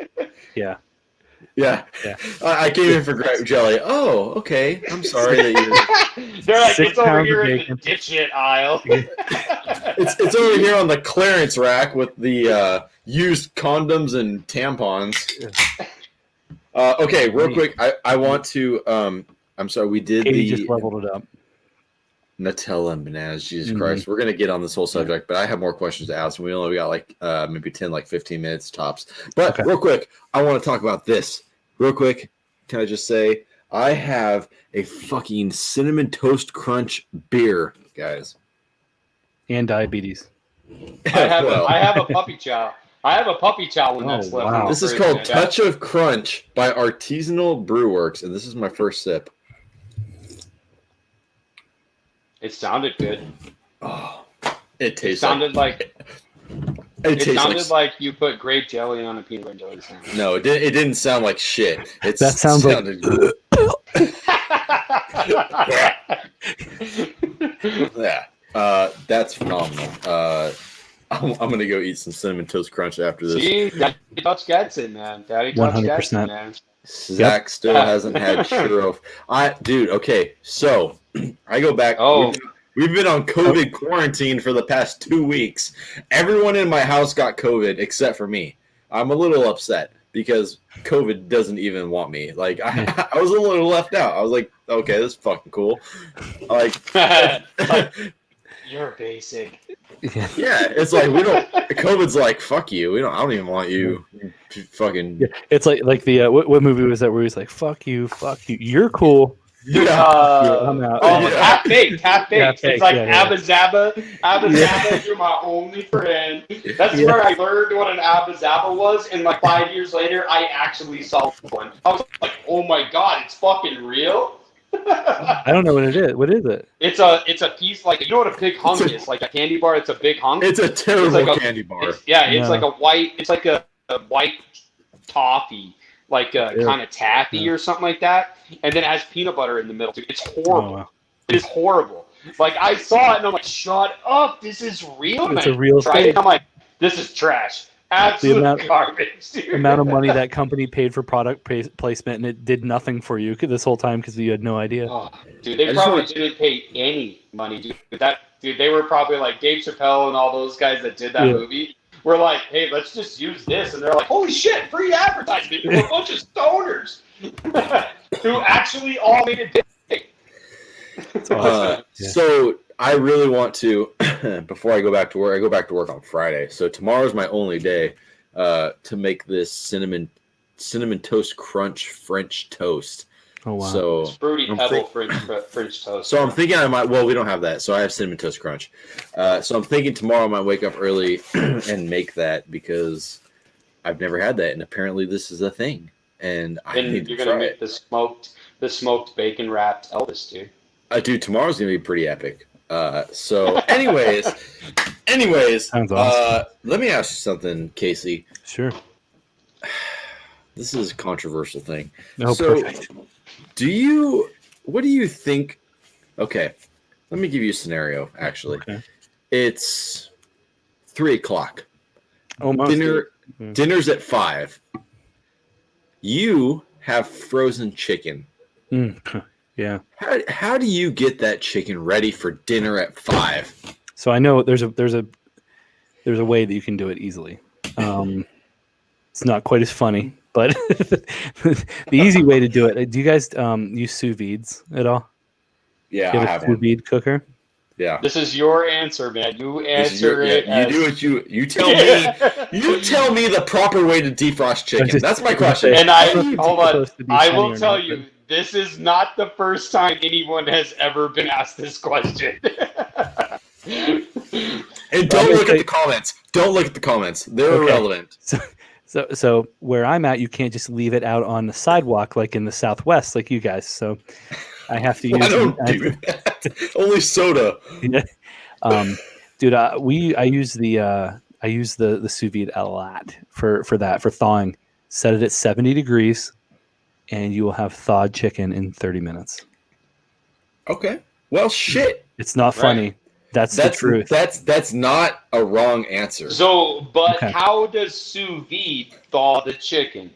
Yeah. Yeah. I came in for grape jelly. Oh, okay. I'm sorry that you. They're like, it's over here in the dipshit aisle. it's over here on the clearance rack with the used condoms and tampons. Okay, real quick, I want to. I'm sorry, we did Katie just leveled it up. Nutella and bananas. Jesus Christ, we're gonna get on this whole subject, but I have more questions to ask. We only got maybe 10, 15 minutes tops. But real quick, I want to talk about this. Real quick, can I just say I have a fucking cinnamon toast crunch beer, guys, and diabetes. I have a puppy chow. I have a puppy chow when that's left. Wow. This is called Touch of Crunch by Artisanal Brew Works, and this is my first sip. It sounded good. Oh, it tastes. It sounded like. It sounded like you put grape jelly on a peanut butter jelly sandwich. No, it didn't sound like shit. That sounds sounded like. Yeah, that's phenomenal. I'm gonna go eat some cinnamon toast crunch after this. See, Daddy Touch gets it, man. Daddy Touch gets it, man. Zach still hasn't had churro. Dude. Okay, so I go back. Oh. We've been on COVID quarantine for the past 2 weeks. Everyone in my house got COVID except for me. I'm a little upset because COVID doesn't even want me. Like I was a little left out. I was like, okay, this is fucking cool. Like, you're basic. Yeah, it's like we don't. COVID's like, fuck you. I don't even want you. Fucking. Yeah, it's like the what movie was that where he's like, fuck you, you're cool. I'm out. Half baked. It's like yeah. Abba Zaba, you're my only friend. That's where I learned what an Abba Zaba was, and 5 years later, I actually saw one. I was like, oh my god, it's fucking real. I don't know what it is. What is it? It's a piece you know what a big hunk is? Like a candy bar. It's a big hunk. It's a terrible candy bar. It's like a white. It's like a white toffee. Kind of taffy or something like that, and then it has peanut butter in the middle. It's horrible. Oh, wow. It is horrible. I saw it and I'm like, shut up! This is real. It's a real thing. I'm like, this is trash. Absolute garbage. The amount of money that company paid for product placement, and it did nothing for you this whole time because you had no idea. Oh, dude, they probably didn't pay any money. Dude, they were probably like Dave Chappelle and all those guys that did that movie. We're like, hey, let's just use this. And they're like, holy shit, free advertisement. We're a bunch of stoners who actually all made it big. So I really want to, before I go back to work on Friday. So tomorrow's my only day to make this cinnamon toast crunch French toast. Oh, wow. So fruity pebble French toast. So I'm thinking I might. Well, we don't have that, so I have cinnamon toast crunch. So I'm thinking tomorrow I might wake up early and make that because I've never had that, and apparently this is a thing. And you're gonna make the smoked bacon wrapped Elvis, dude. Dude, tomorrow's gonna be pretty epic. So, anyways, sounds awesome. Let me ask you something, Casey. Sure. This is a controversial thing. No, perfect. What do you think? Okay, let me give you a scenario. Actually, it's 3:00. Dinner's at 5. You have frozen chicken. Yeah. How do you get that chicken ready for dinner at 5? So I know there's a way that you can do it easily. It's not quite as funny, But the easy way to do it. Do you guys use sous vides at all? Yeah, Do you I have have a sous one. vide cooker? Yeah. This is your answer, man. You This is answer it. you do what you tell me. You tell me the proper way to defrost chicken. That's my question. And I don't know if it's hold on. supposed to be I funny will or tell not, you, this is not the first time anyone has ever been asked this question. And don't look at the comments. Don't look at the comments. They're irrelevant. So where I'm at, you can't just leave it out on the sidewalk like in the Southwest, like you guys. So I have to use. I don't do that. Only soda. Yeah. Dude, I use the sous vide a lot for thawing. Set it at 70 degrees, and you will have thawed chicken in 30 minutes. Okay. Well, shit. It's not funny. That's the truth. That's not a wrong answer. So, but how does sous vide thaw the chicken?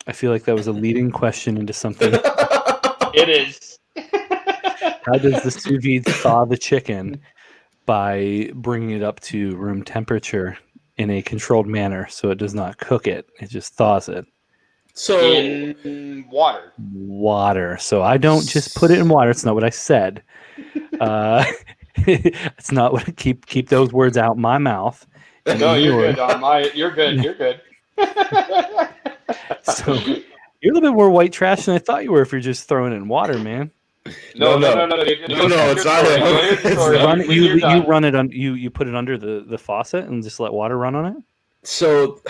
I feel like that was a leading question into something. It is. How does the sous vide thaw the chicken? By bringing it up to room temperature in a controlled manner, so it does not cook it; it just thaws it. So in water. Water. So I don't just put it in water. It's not what I said. It's not what keep those words out my mouth. No, you're good. You're good. You're good. So you're a little bit more white trash than I thought you were if you're just throwing it in water, man. No. It's not. You run it on. You put it under the faucet and just let water run on it. So,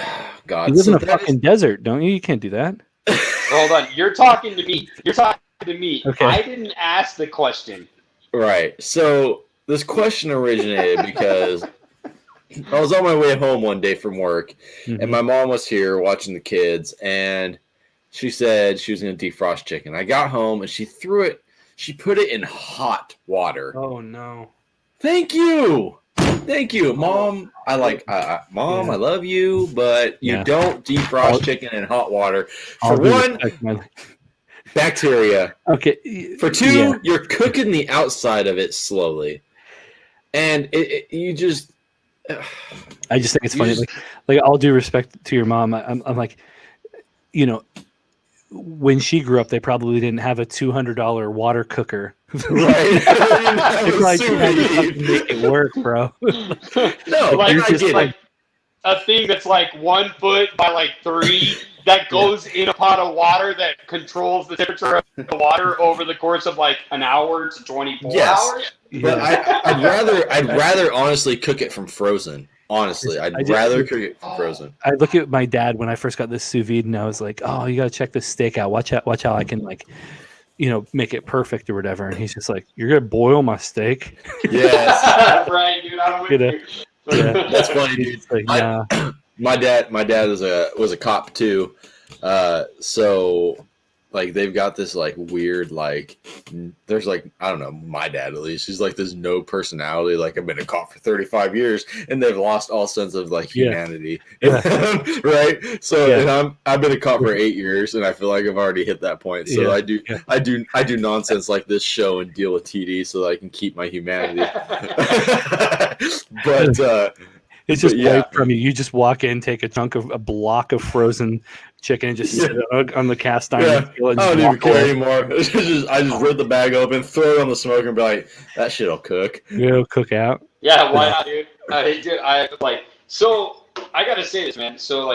God, you live in a fucking desert, don't you? You can't do that. Hold on, you're talking to me. Okay. I didn't ask the question. Right. So this question originated because I was on my way home one day from work, and my mom was here watching the kids, and she said she was going to defrost chicken. I got home and she threw it. She put it in hot water. Oh no! Thank you, Mom. I love you, but you don't defrost chicken in hot water. For one, bacteria. Okay. For two, you're cooking the outside of it slowly, and you just. I just think it's funny. Like all due respect to your mom, I'm like, when she grew up, they probably didn't have a $200 water cooker. Right. They probably had to make it work, bro. No, like a thing that's like 1 foot by like 3 that goes in a pot of water that controls the temperature of the water over the course of like an hour to 24 hours. But I'd rather honestly cook it from frozen. Honestly, I'd rather cook it from frozen. I look at my dad when I first got this sous vide, and I was like, "Oh, you got to check this steak out. Watch how I can make it perfect or whatever." And he's just like, "You're gonna boil my steak?" Yes, right, dude. I'm with you. Yeah, that's funny, dude. Like, nah. My dad was a cop too, so like they've got this like weird there's like I don't know, my dad at least, he's like this no personality, like I've been a cop for 35 years and they've lost all sense of like humanity. Right? So and I've been a cop for 8 years and I feel like I've already hit that point. So I do nonsense like this show and deal with TD so that I can keep my humanity. But it's just right from you. You just walk in, take a block of frozen chicken, and just sit on the cast iron. I don't even care anymore. I just rip the bag open, throw it on the smoker, and be like, "That shit'll cook." It'll cook out. Yeah, why not, dude? So I gotta say this, man. So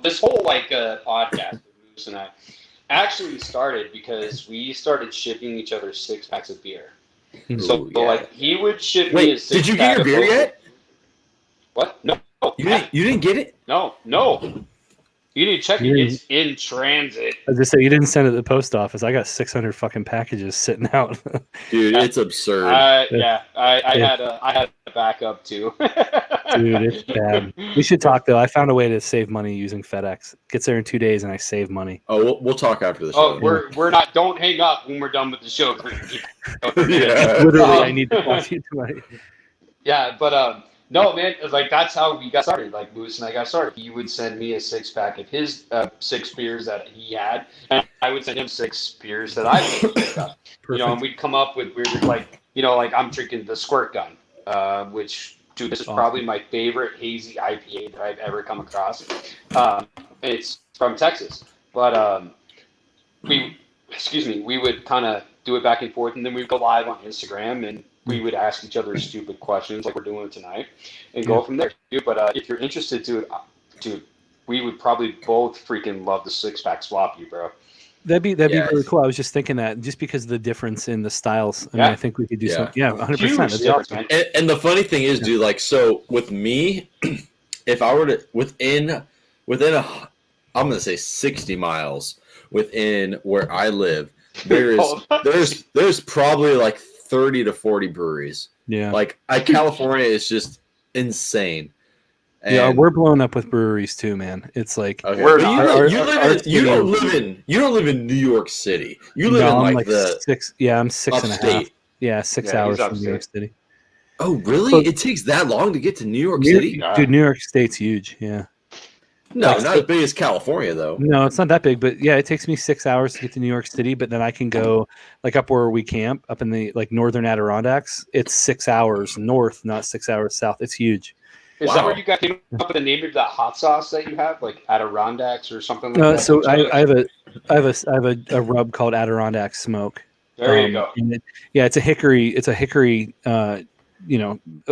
this whole podcast with Moose and I actually started because we started shipping each other 6-packs of beer. So he would ship me a 6-pack. Did you get your beer yet? What? No. You didn't get it? No. You need to check it. It's in transit. I was gonna say, you didn't send it to the post office. I got 600 fucking packages sitting out. Dude, it's absurd. I had a backup too. Dude, it's bad. We should talk though. I found a way to save money using FedEx. Gets there in 2 days, and I save money. Oh, we'll talk after the show. Oh, we're not. Don't hang up when we're done with the show. Literally, I need to talk to you tonight. Yeah, but no, man, that's how we got started. Like Moose and I got started. He would send me a 6-pack of his 6 beers that he had, and I would send him 6 beers that I had. And we'd come up with weird I'm drinking the Squirt Gun, which dude, this is Awesome. probably my favorite hazy IPA that I've ever come across. It's from Texas, but we would kind of do it back and forth, and then we'd go live on Instagram, and we would ask each other stupid questions like we're doing tonight, and go from there, dude. But if you're interested, dude, we would probably both freaking love the 6-pack swap you, bro. That'd be really cool. I was just thinking that just because of the difference in the styles. I mean, I think we could do some. Yeah, 100%. That's awesome. And the funny thing is, dude, like, so with me, if I were to within I'm gonna say 60 miles within where I live, there's probably like 30 to 40 breweries. Yeah, like California is just insane. And yeah, we're blown up with breweries too, man. It's like you don't live in New York City. You live in like the 6. Yeah, I'm 6.5. Yeah, 6 hours from New York City. Oh, really? It takes that long to get to New York City? Dude, New York State's huge. Yeah. No, not as big as California, though. No, it's not that big, but yeah, it takes me 6 hours to get to New York City. But then I can go like up where we camp, up in the like northern Adirondacks. It's 6 hours north, not 6 hours south. It's huge. Is that where you guys came up with the name of that hot sauce that you have, like Adirondacks or something like that? So I have a rub called Adirondack Smoke. There you go. It's a hickory. A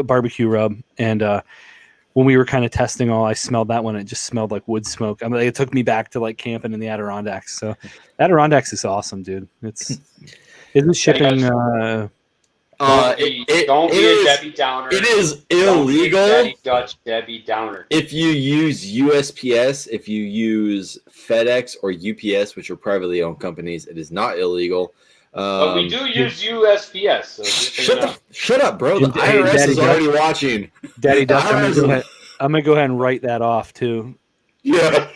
barbecue rub. And when we were kind of testing I smelled that one. It just smelled like wood smoke. I mean, it took me back to like camping in the Adirondacks. So Adirondacks is awesome, dude. Isn't shipping. Don't be a Debbie Downer. It is illegal. Daddy Dutch Debbie Downer. If you use USPS, if you use FedEx or UPS, which are privately owned companies, it is not illegal. But we do use USPS. So shut up, bro. The IRS is already watching. Daddy Dutch, I'm gonna go ahead and write that off too. Yeah.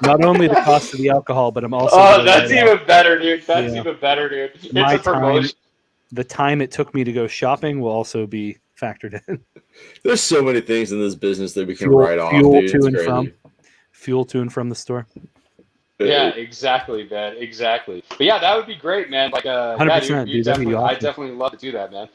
Not only the cost of the alcohol, but I'm also. Oh, that's even better, dude. That's even better, dude. It's a promotion. The time it took me to go shopping will also be factored in. There's so many things in this business that we can write off. Fuel to and from the store. Yeah, exactly, man. Exactly. But yeah, that would be great, man. Like, 100%, dude. I definitely love to do that, man.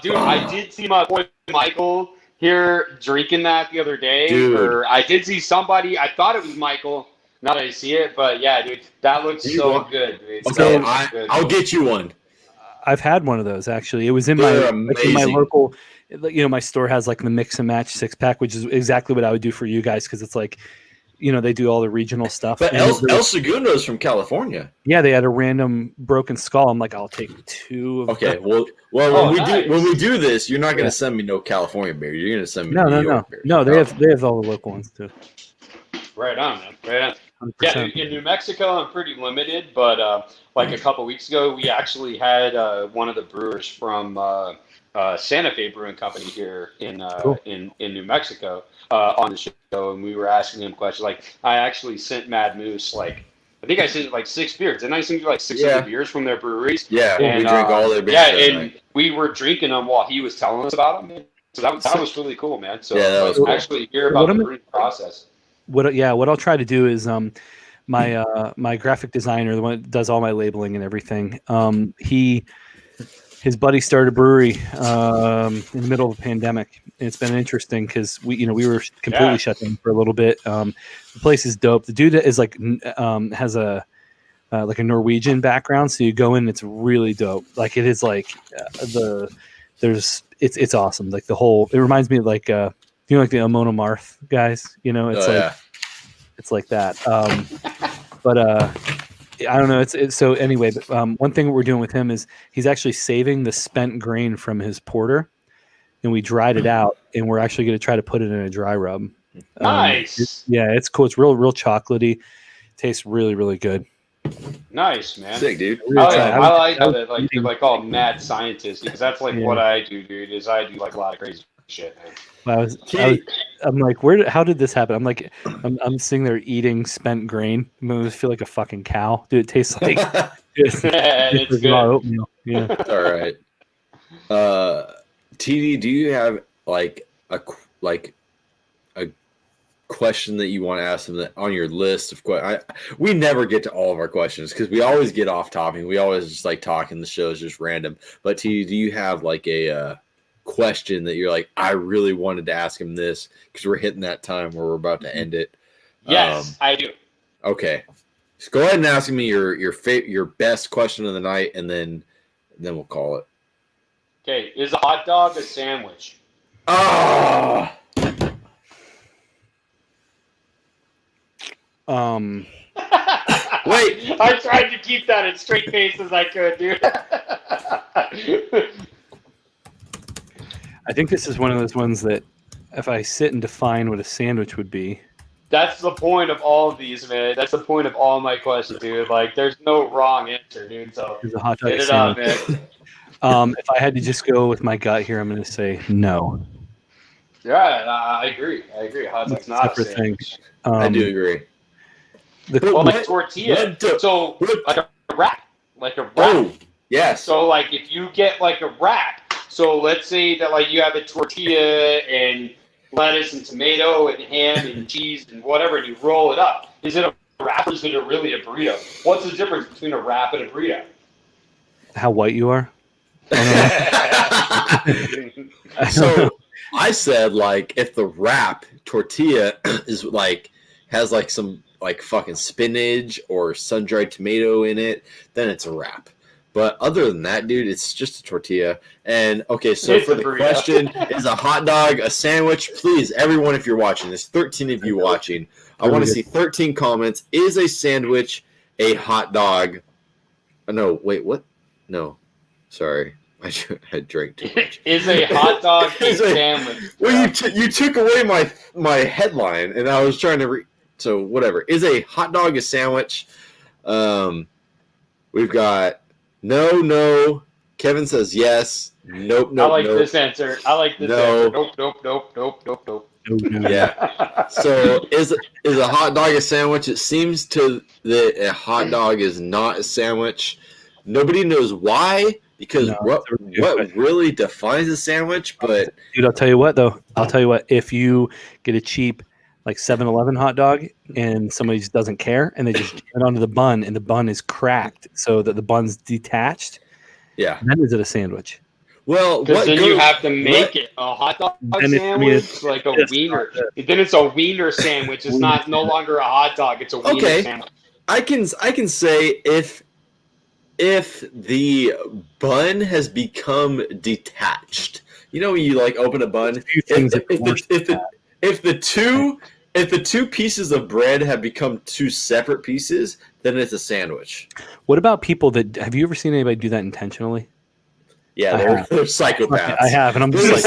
Dude, I did see my boy Michael here drinking that the other day. Dude. Or I did see somebody. I thought it was Michael. Now that I see it, but yeah, dude, that looks so good, dude. Okay, I'll get you one. I've had one of those actually. It was in my local. My store has like the mix and match 6-pack, which is exactly what I would do for you guys because it's like, they do all the regional stuff. But El Segundo's from California. Yeah, they had a random broken skull. I'm like, I'll take 2 of Okay, them. when we do this, you're not going to send me no California beer. You're going to send me New York beer. No, they have all the local ones too. Right on, man. Right on. 100%. Yeah, in New Mexico, I'm pretty limited, but like a couple weeks ago, we actually had one of the brewers from Santa Fe Brewing Company here in New Mexico on the show, and we were asking him questions. Like, I actually sent Mad Moose I think I sent like 6 beers. Didn't I send you like 6 of the beers from their breweries? Yeah, and, we drink all their beers. Yeah, and we were drinking them while he was telling us about them. So that was really cool, man. So that was cool. Actually hear about the brewing process. What I'll try to do is my graphic designer, the one that does all my labeling and everything, his buddy started a brewery in the middle of the pandemic. And it's been interesting because we were completely shut down for a little bit. The place is dope. The dude is like has a Norwegian background, so you go in, it's really dope. Like it is like it's awesome. Like it reminds me of like like the Amona Marth guys, it's like that. But I don't know. It's so anyway. But one thing we're doing with him is he's actually saving the spent grain from his porter, and we dried it out, and we're actually going to try to put it in a dry rub. Nice. It's cool. It's real chocolatey. Tastes really, really good. Nice, man. Sick, dude. I like that. You're like all mad scientist because that's like what I do, dude. Is I do like a lot of crazy shit, man. I'm like, how did this happen? I'm like, I'm sitting there eating spent grain. I feel like a fucking cow, dude. It tastes like it's good. Oatmeal. Yeah. All right. TD, do you have like a question that you want to ask them that on your list of questions? We never get to all of our questions because we always get off topic. We always just like talking. The show is just random. But TD, do you have like a question that you're like, I really wanted to ask him this because we're hitting that time where we're about to end it? Yes, I do. Okay. Just go ahead and ask me your best question of the night, and then we'll call it. Okay, is a hot dog a sandwich? Ah. Wait. I tried to keep that as straight face as I could, dude. I think this is one of those ones that if I sit and define what a sandwich would be. That's the point of all of these, man. That's the point of all my questions, dude. Like, there's no wrong answer, dude. So Is a hot dog get a it up, sandwich? man. If I had to just go with my gut here, I'm going to say no. Yeah, I agree. Hot dog's not a sandwich. I do agree. Like tortilla. So like a wrap. Like a wrap. Oh, yes. So like if you get like a wrap, so let's say that like you have a tortilla and lettuce and tomato and ham and cheese and whatever, and you roll it up. Is it a wrap or is it really a burrito? What's the difference between a wrap and a burrito? How white you are? So I said, like, if the wrap tortilla is like has like some like fucking spinach or sun-dried tomato in it, then it's a wrap. But other than that, dude, it's just a tortilla. And okay, so It's for a the burrito. question, is a hot dog a sandwich? Please, everyone, if you're watching, there's 13 of you watching. I want to see 13 comments. Is a sandwich a hot dog? Oh, no, wait, what? No, sorry, I drank too much. Is a hot dog a sandwich? Well, you took away my headline, and I was trying to read. So whatever. Is a hot dog a sandwich? We've got no. Kevin says yes. Nope. I like this answer. Answer. Nope. No. Yeah. So is a hot dog a sandwich? It seems to that a hot dog is not a sandwich. Nobody knows why, because what really defines a sandwich. But dude, I'll tell you what though. If you get a cheap like 7-Eleven hot dog and somebody just doesn't care and they just jam it onto the bun and the bun is cracked so that the bun's detached, yeah, then is it a sandwich? Well, because then you have to make it a hot dog sandwich, like a wiener. Then it's a wiener sandwich. It's no longer a hot dog. It's a wiener sandwich. I can say if the bun has become detached, you know when you like open a bun, if the two pieces of bread have become two separate pieces, then it's a sandwich. What about people that have you ever seen anybody do that intentionally? Yeah, they're psychopaths. I have, and I'm just like,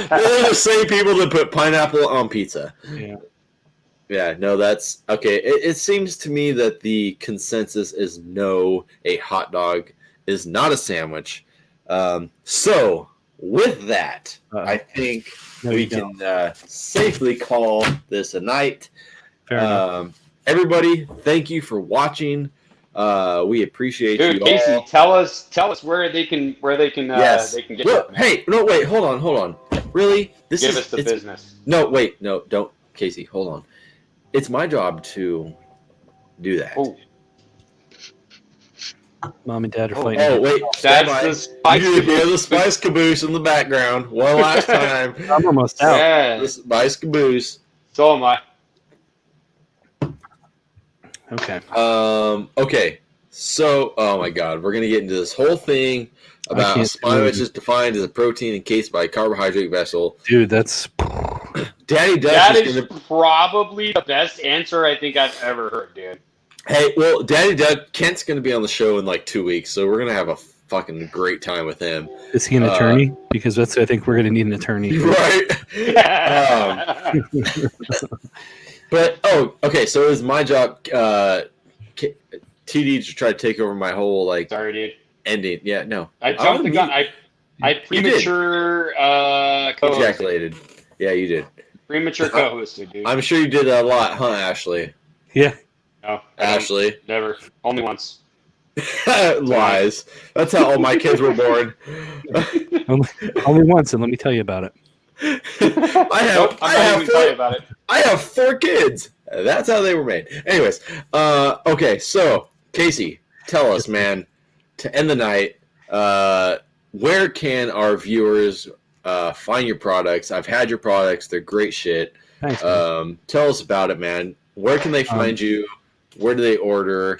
they're the same people that put pineapple on pizza. Yeah. Yeah, no, that's okay. It seems to me that the consensus is no, a hot dog is not a sandwich. So with that, I think we can safely call this a night. Fair enough. Everybody, thank you for watching. We appreciate you all. Casey, tell us where they can Yes. they can get Well, hey, no, wait, hold on. Really? Give us the business. No, wait, no, don't, Casey, hold on. It's my job to do that. Oh. Mom and Dad are fighting. Oh, wait. That's the spice You hear the spice caboose in the background. One last time. I'm almost out. Yeah. The spice caboose. So am I. Okay. Okay. So, oh my God, we're gonna get into this whole thing about a sandwich is defined as a protein encased by a carbohydrate vessel. Dude, that's Daddy Duck That is probably the best answer I think I've ever heard, dude. Hey, well, Daddy Duck, Kent's going to be on the show in like 2 weeks, so we're going to have a fucking great time with him. Is he an attorney? Because I think we're going to need an attorney. Right? But, okay, so it was my job, TD, to try to take over my whole, like, sorry, dude. Ending. Yeah, no. I jumped the gun. I premature co-hosted. Ejaculated. Yeah, you did. Premature co-hosted, dude. I'm sure you did a lot, huh, Ashley? Yeah. No, Ashley. Never. Only once. Lies. That's how all my kids were born. only once, and let me tell you about it. I have 4 kids. That's how they were made. Anyways, okay, so Casey, tell us, man, to end the night, where can our viewers find your products. I've had your products; they're great shit. Thanks, man. Tell us about it, man. Where can they find you? Where do they order?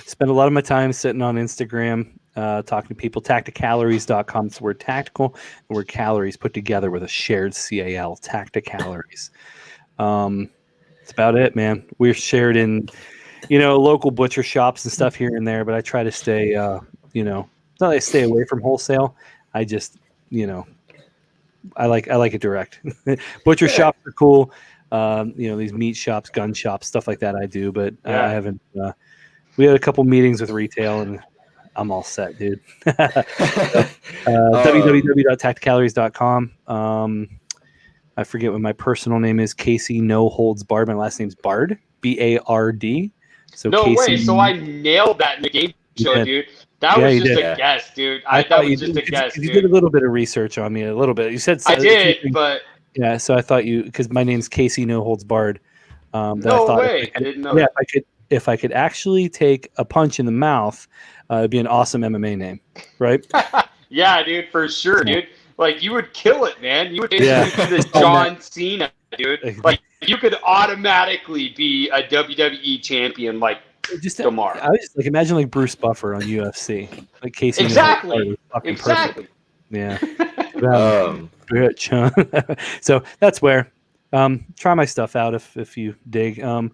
Spend a lot of my time sitting on Instagram, talking to people. Tacticalories.com. It's the word tactical and word calories put together with a shared CAL. Tacticalories. That's about it, man. We're shared in, local butcher shops and stuff here and there, but I try to stay, it's not that I stay away from wholesale. I just, I like it direct. Butcher shops are cool. These meat shops, gun shops, stuff like that I do, but I haven't. We had a couple meetings with retail, and I'm all set, dude. www.tacticalories.com. I forget what my personal name is. Casey No Holds Bard. My last name's Bard. Bard. So no Casey, way. So I nailed that in the game show, dude. That was just a guess, dude. That was just a guess, dude. You did a little bit of research on me, a little bit. You said I did, but yeah. So I thought because my name's Casey No Holds Bard. No way. I didn't know. Yeah, if I could actually take a punch in the mouth, it'd be an awesome MMA name, right? Yeah, dude, for sure, dude. Like you would kill it, man. You would basically be the John Cena, dude. Like you could automatically be a WWE champion, like tomorrow. I was just like imagine like Bruce Buffer on UFC, like Casey. Exactly. Perfect. Yeah. So that's where. Try my stuff out if you dig. I'm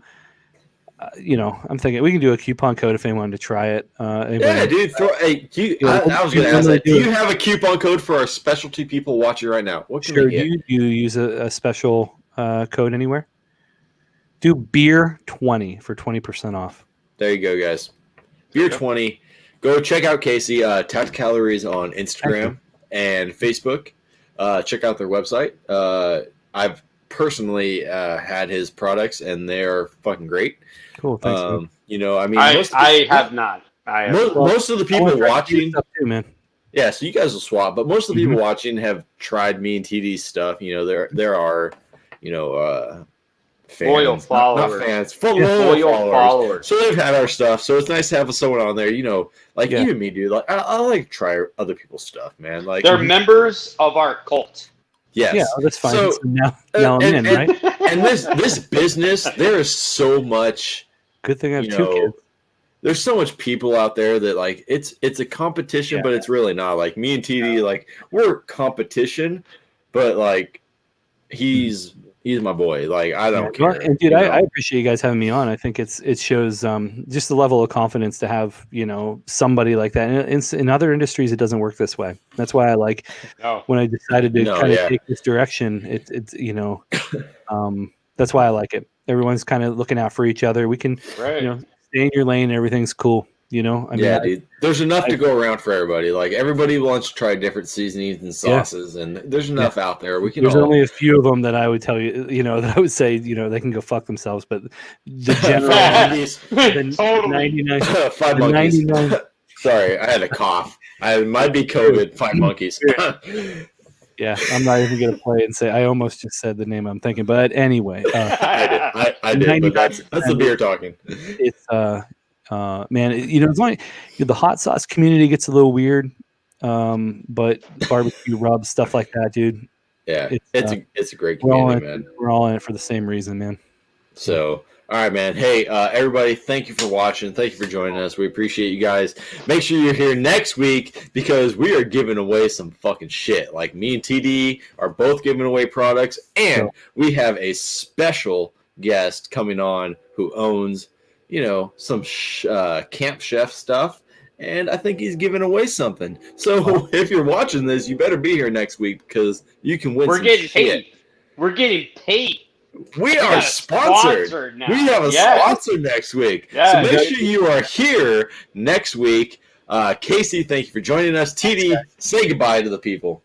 thinking we can do a coupon code if anyone wanted to try it. Yeah, dude. I was going to ask that. Do you have a coupon code for our specialty people watching right now? What can we get? Do you use a special code anywhere? Do beer 20 for 20% off. There you go, guys. Beer 20. Go check out Casey. Tacticalories on Instagram and Facebook. Check out their website. I've personally had his products, and they're fucking great. Cool, thanks. I have not. Most of the people watching, too, man. Yeah, so you guys will swap, but most of the people watching have tried me and TD's stuff. There are, fans, loyal followers, not fans, loyal followers. So they've had our stuff. So it's nice to have someone on there. Even me, dude. Like I like to try other people's stuff, man. Like they're members of our cult. Yes. Yeah, that's fine. So now I'm in, right? And this business, there is so much. Good thing I have 2 kids. There's so much people out there that like it's a competition, but it's really not. Like me and TD, like we're competition, but like he's my boy. Like I don't care. And dude, I appreciate you guys having me on. I think it shows just the level of confidence to have somebody like that. In other industries, it doesn't work this way. That's why I like when I decided to kind of take this direction. It's that's why I like it. Everyone's kind of looking out for each other. We can stay in your lane. Everything's cool. Dude. There's enough to go around for everybody. Like everybody wants to try different seasonings and sauces, and there's enough out there. There's only a few of them that I would tell you, that I would say, they can go fuck themselves. But the general, totally 99, 5 monkeys. 99. Sorry, I had a cough. It might be COVID. 5 monkeys. Yeah, I'm not even gonna play and say I almost just said the name I'm thinking, but anyway, I did. But that's the beer talking. It's man, it's only the hot sauce community gets a little weird, but barbecue rubs, stuff like that, dude. Yeah, it's a great community, man. We're all in it for the same reason, man. So, all right, man. Hey, everybody, thank you for watching. Thank you for joining us. We appreciate you guys. Make sure you're here next week because we are giving away some fucking shit. Like me and TD are both giving away products, and we have a special guest coming on who owns some Camp Chef stuff, and I think he's giving away something. So if you're watching this, you better be here next week because you can win. We're getting paid. We're getting paid. We are sponsored. Now. We have a sponsor next week. So make sure you are here next week. Casey, thank you for joining us. TD, say goodbye to the people.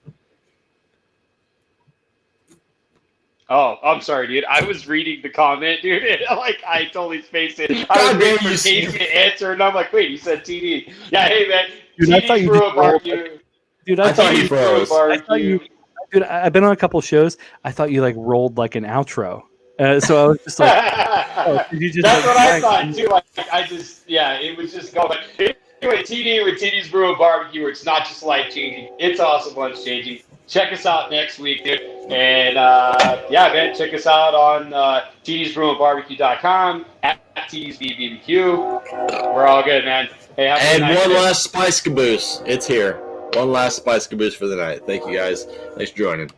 Oh, I'm sorry, dude. I was reading the comment, dude. And, I totally spaced it. I was waiting for Casey to answer, and I'm like, wait, he said TD. Yeah, hey, man. Dude, TD threw a barbecue. Dude, I thought you froze. Dude, I've been on a couple shows. I thought you rolled like an outro. So I was just like, did you just? That's what I thought too. I just, it was just going. with TD with TD's Brew BBQ, where it's not just life changing, it's also lunch changing. Check us out next week, dude. And yeah, man, check us out on TD'sBrewBBQ.com at TD's BBQ. We're all good, man. Hey, have a good And night, one dude. last spice caboose. It's here. One last spice caboose for the night. Thank you guys. Thanks for joining.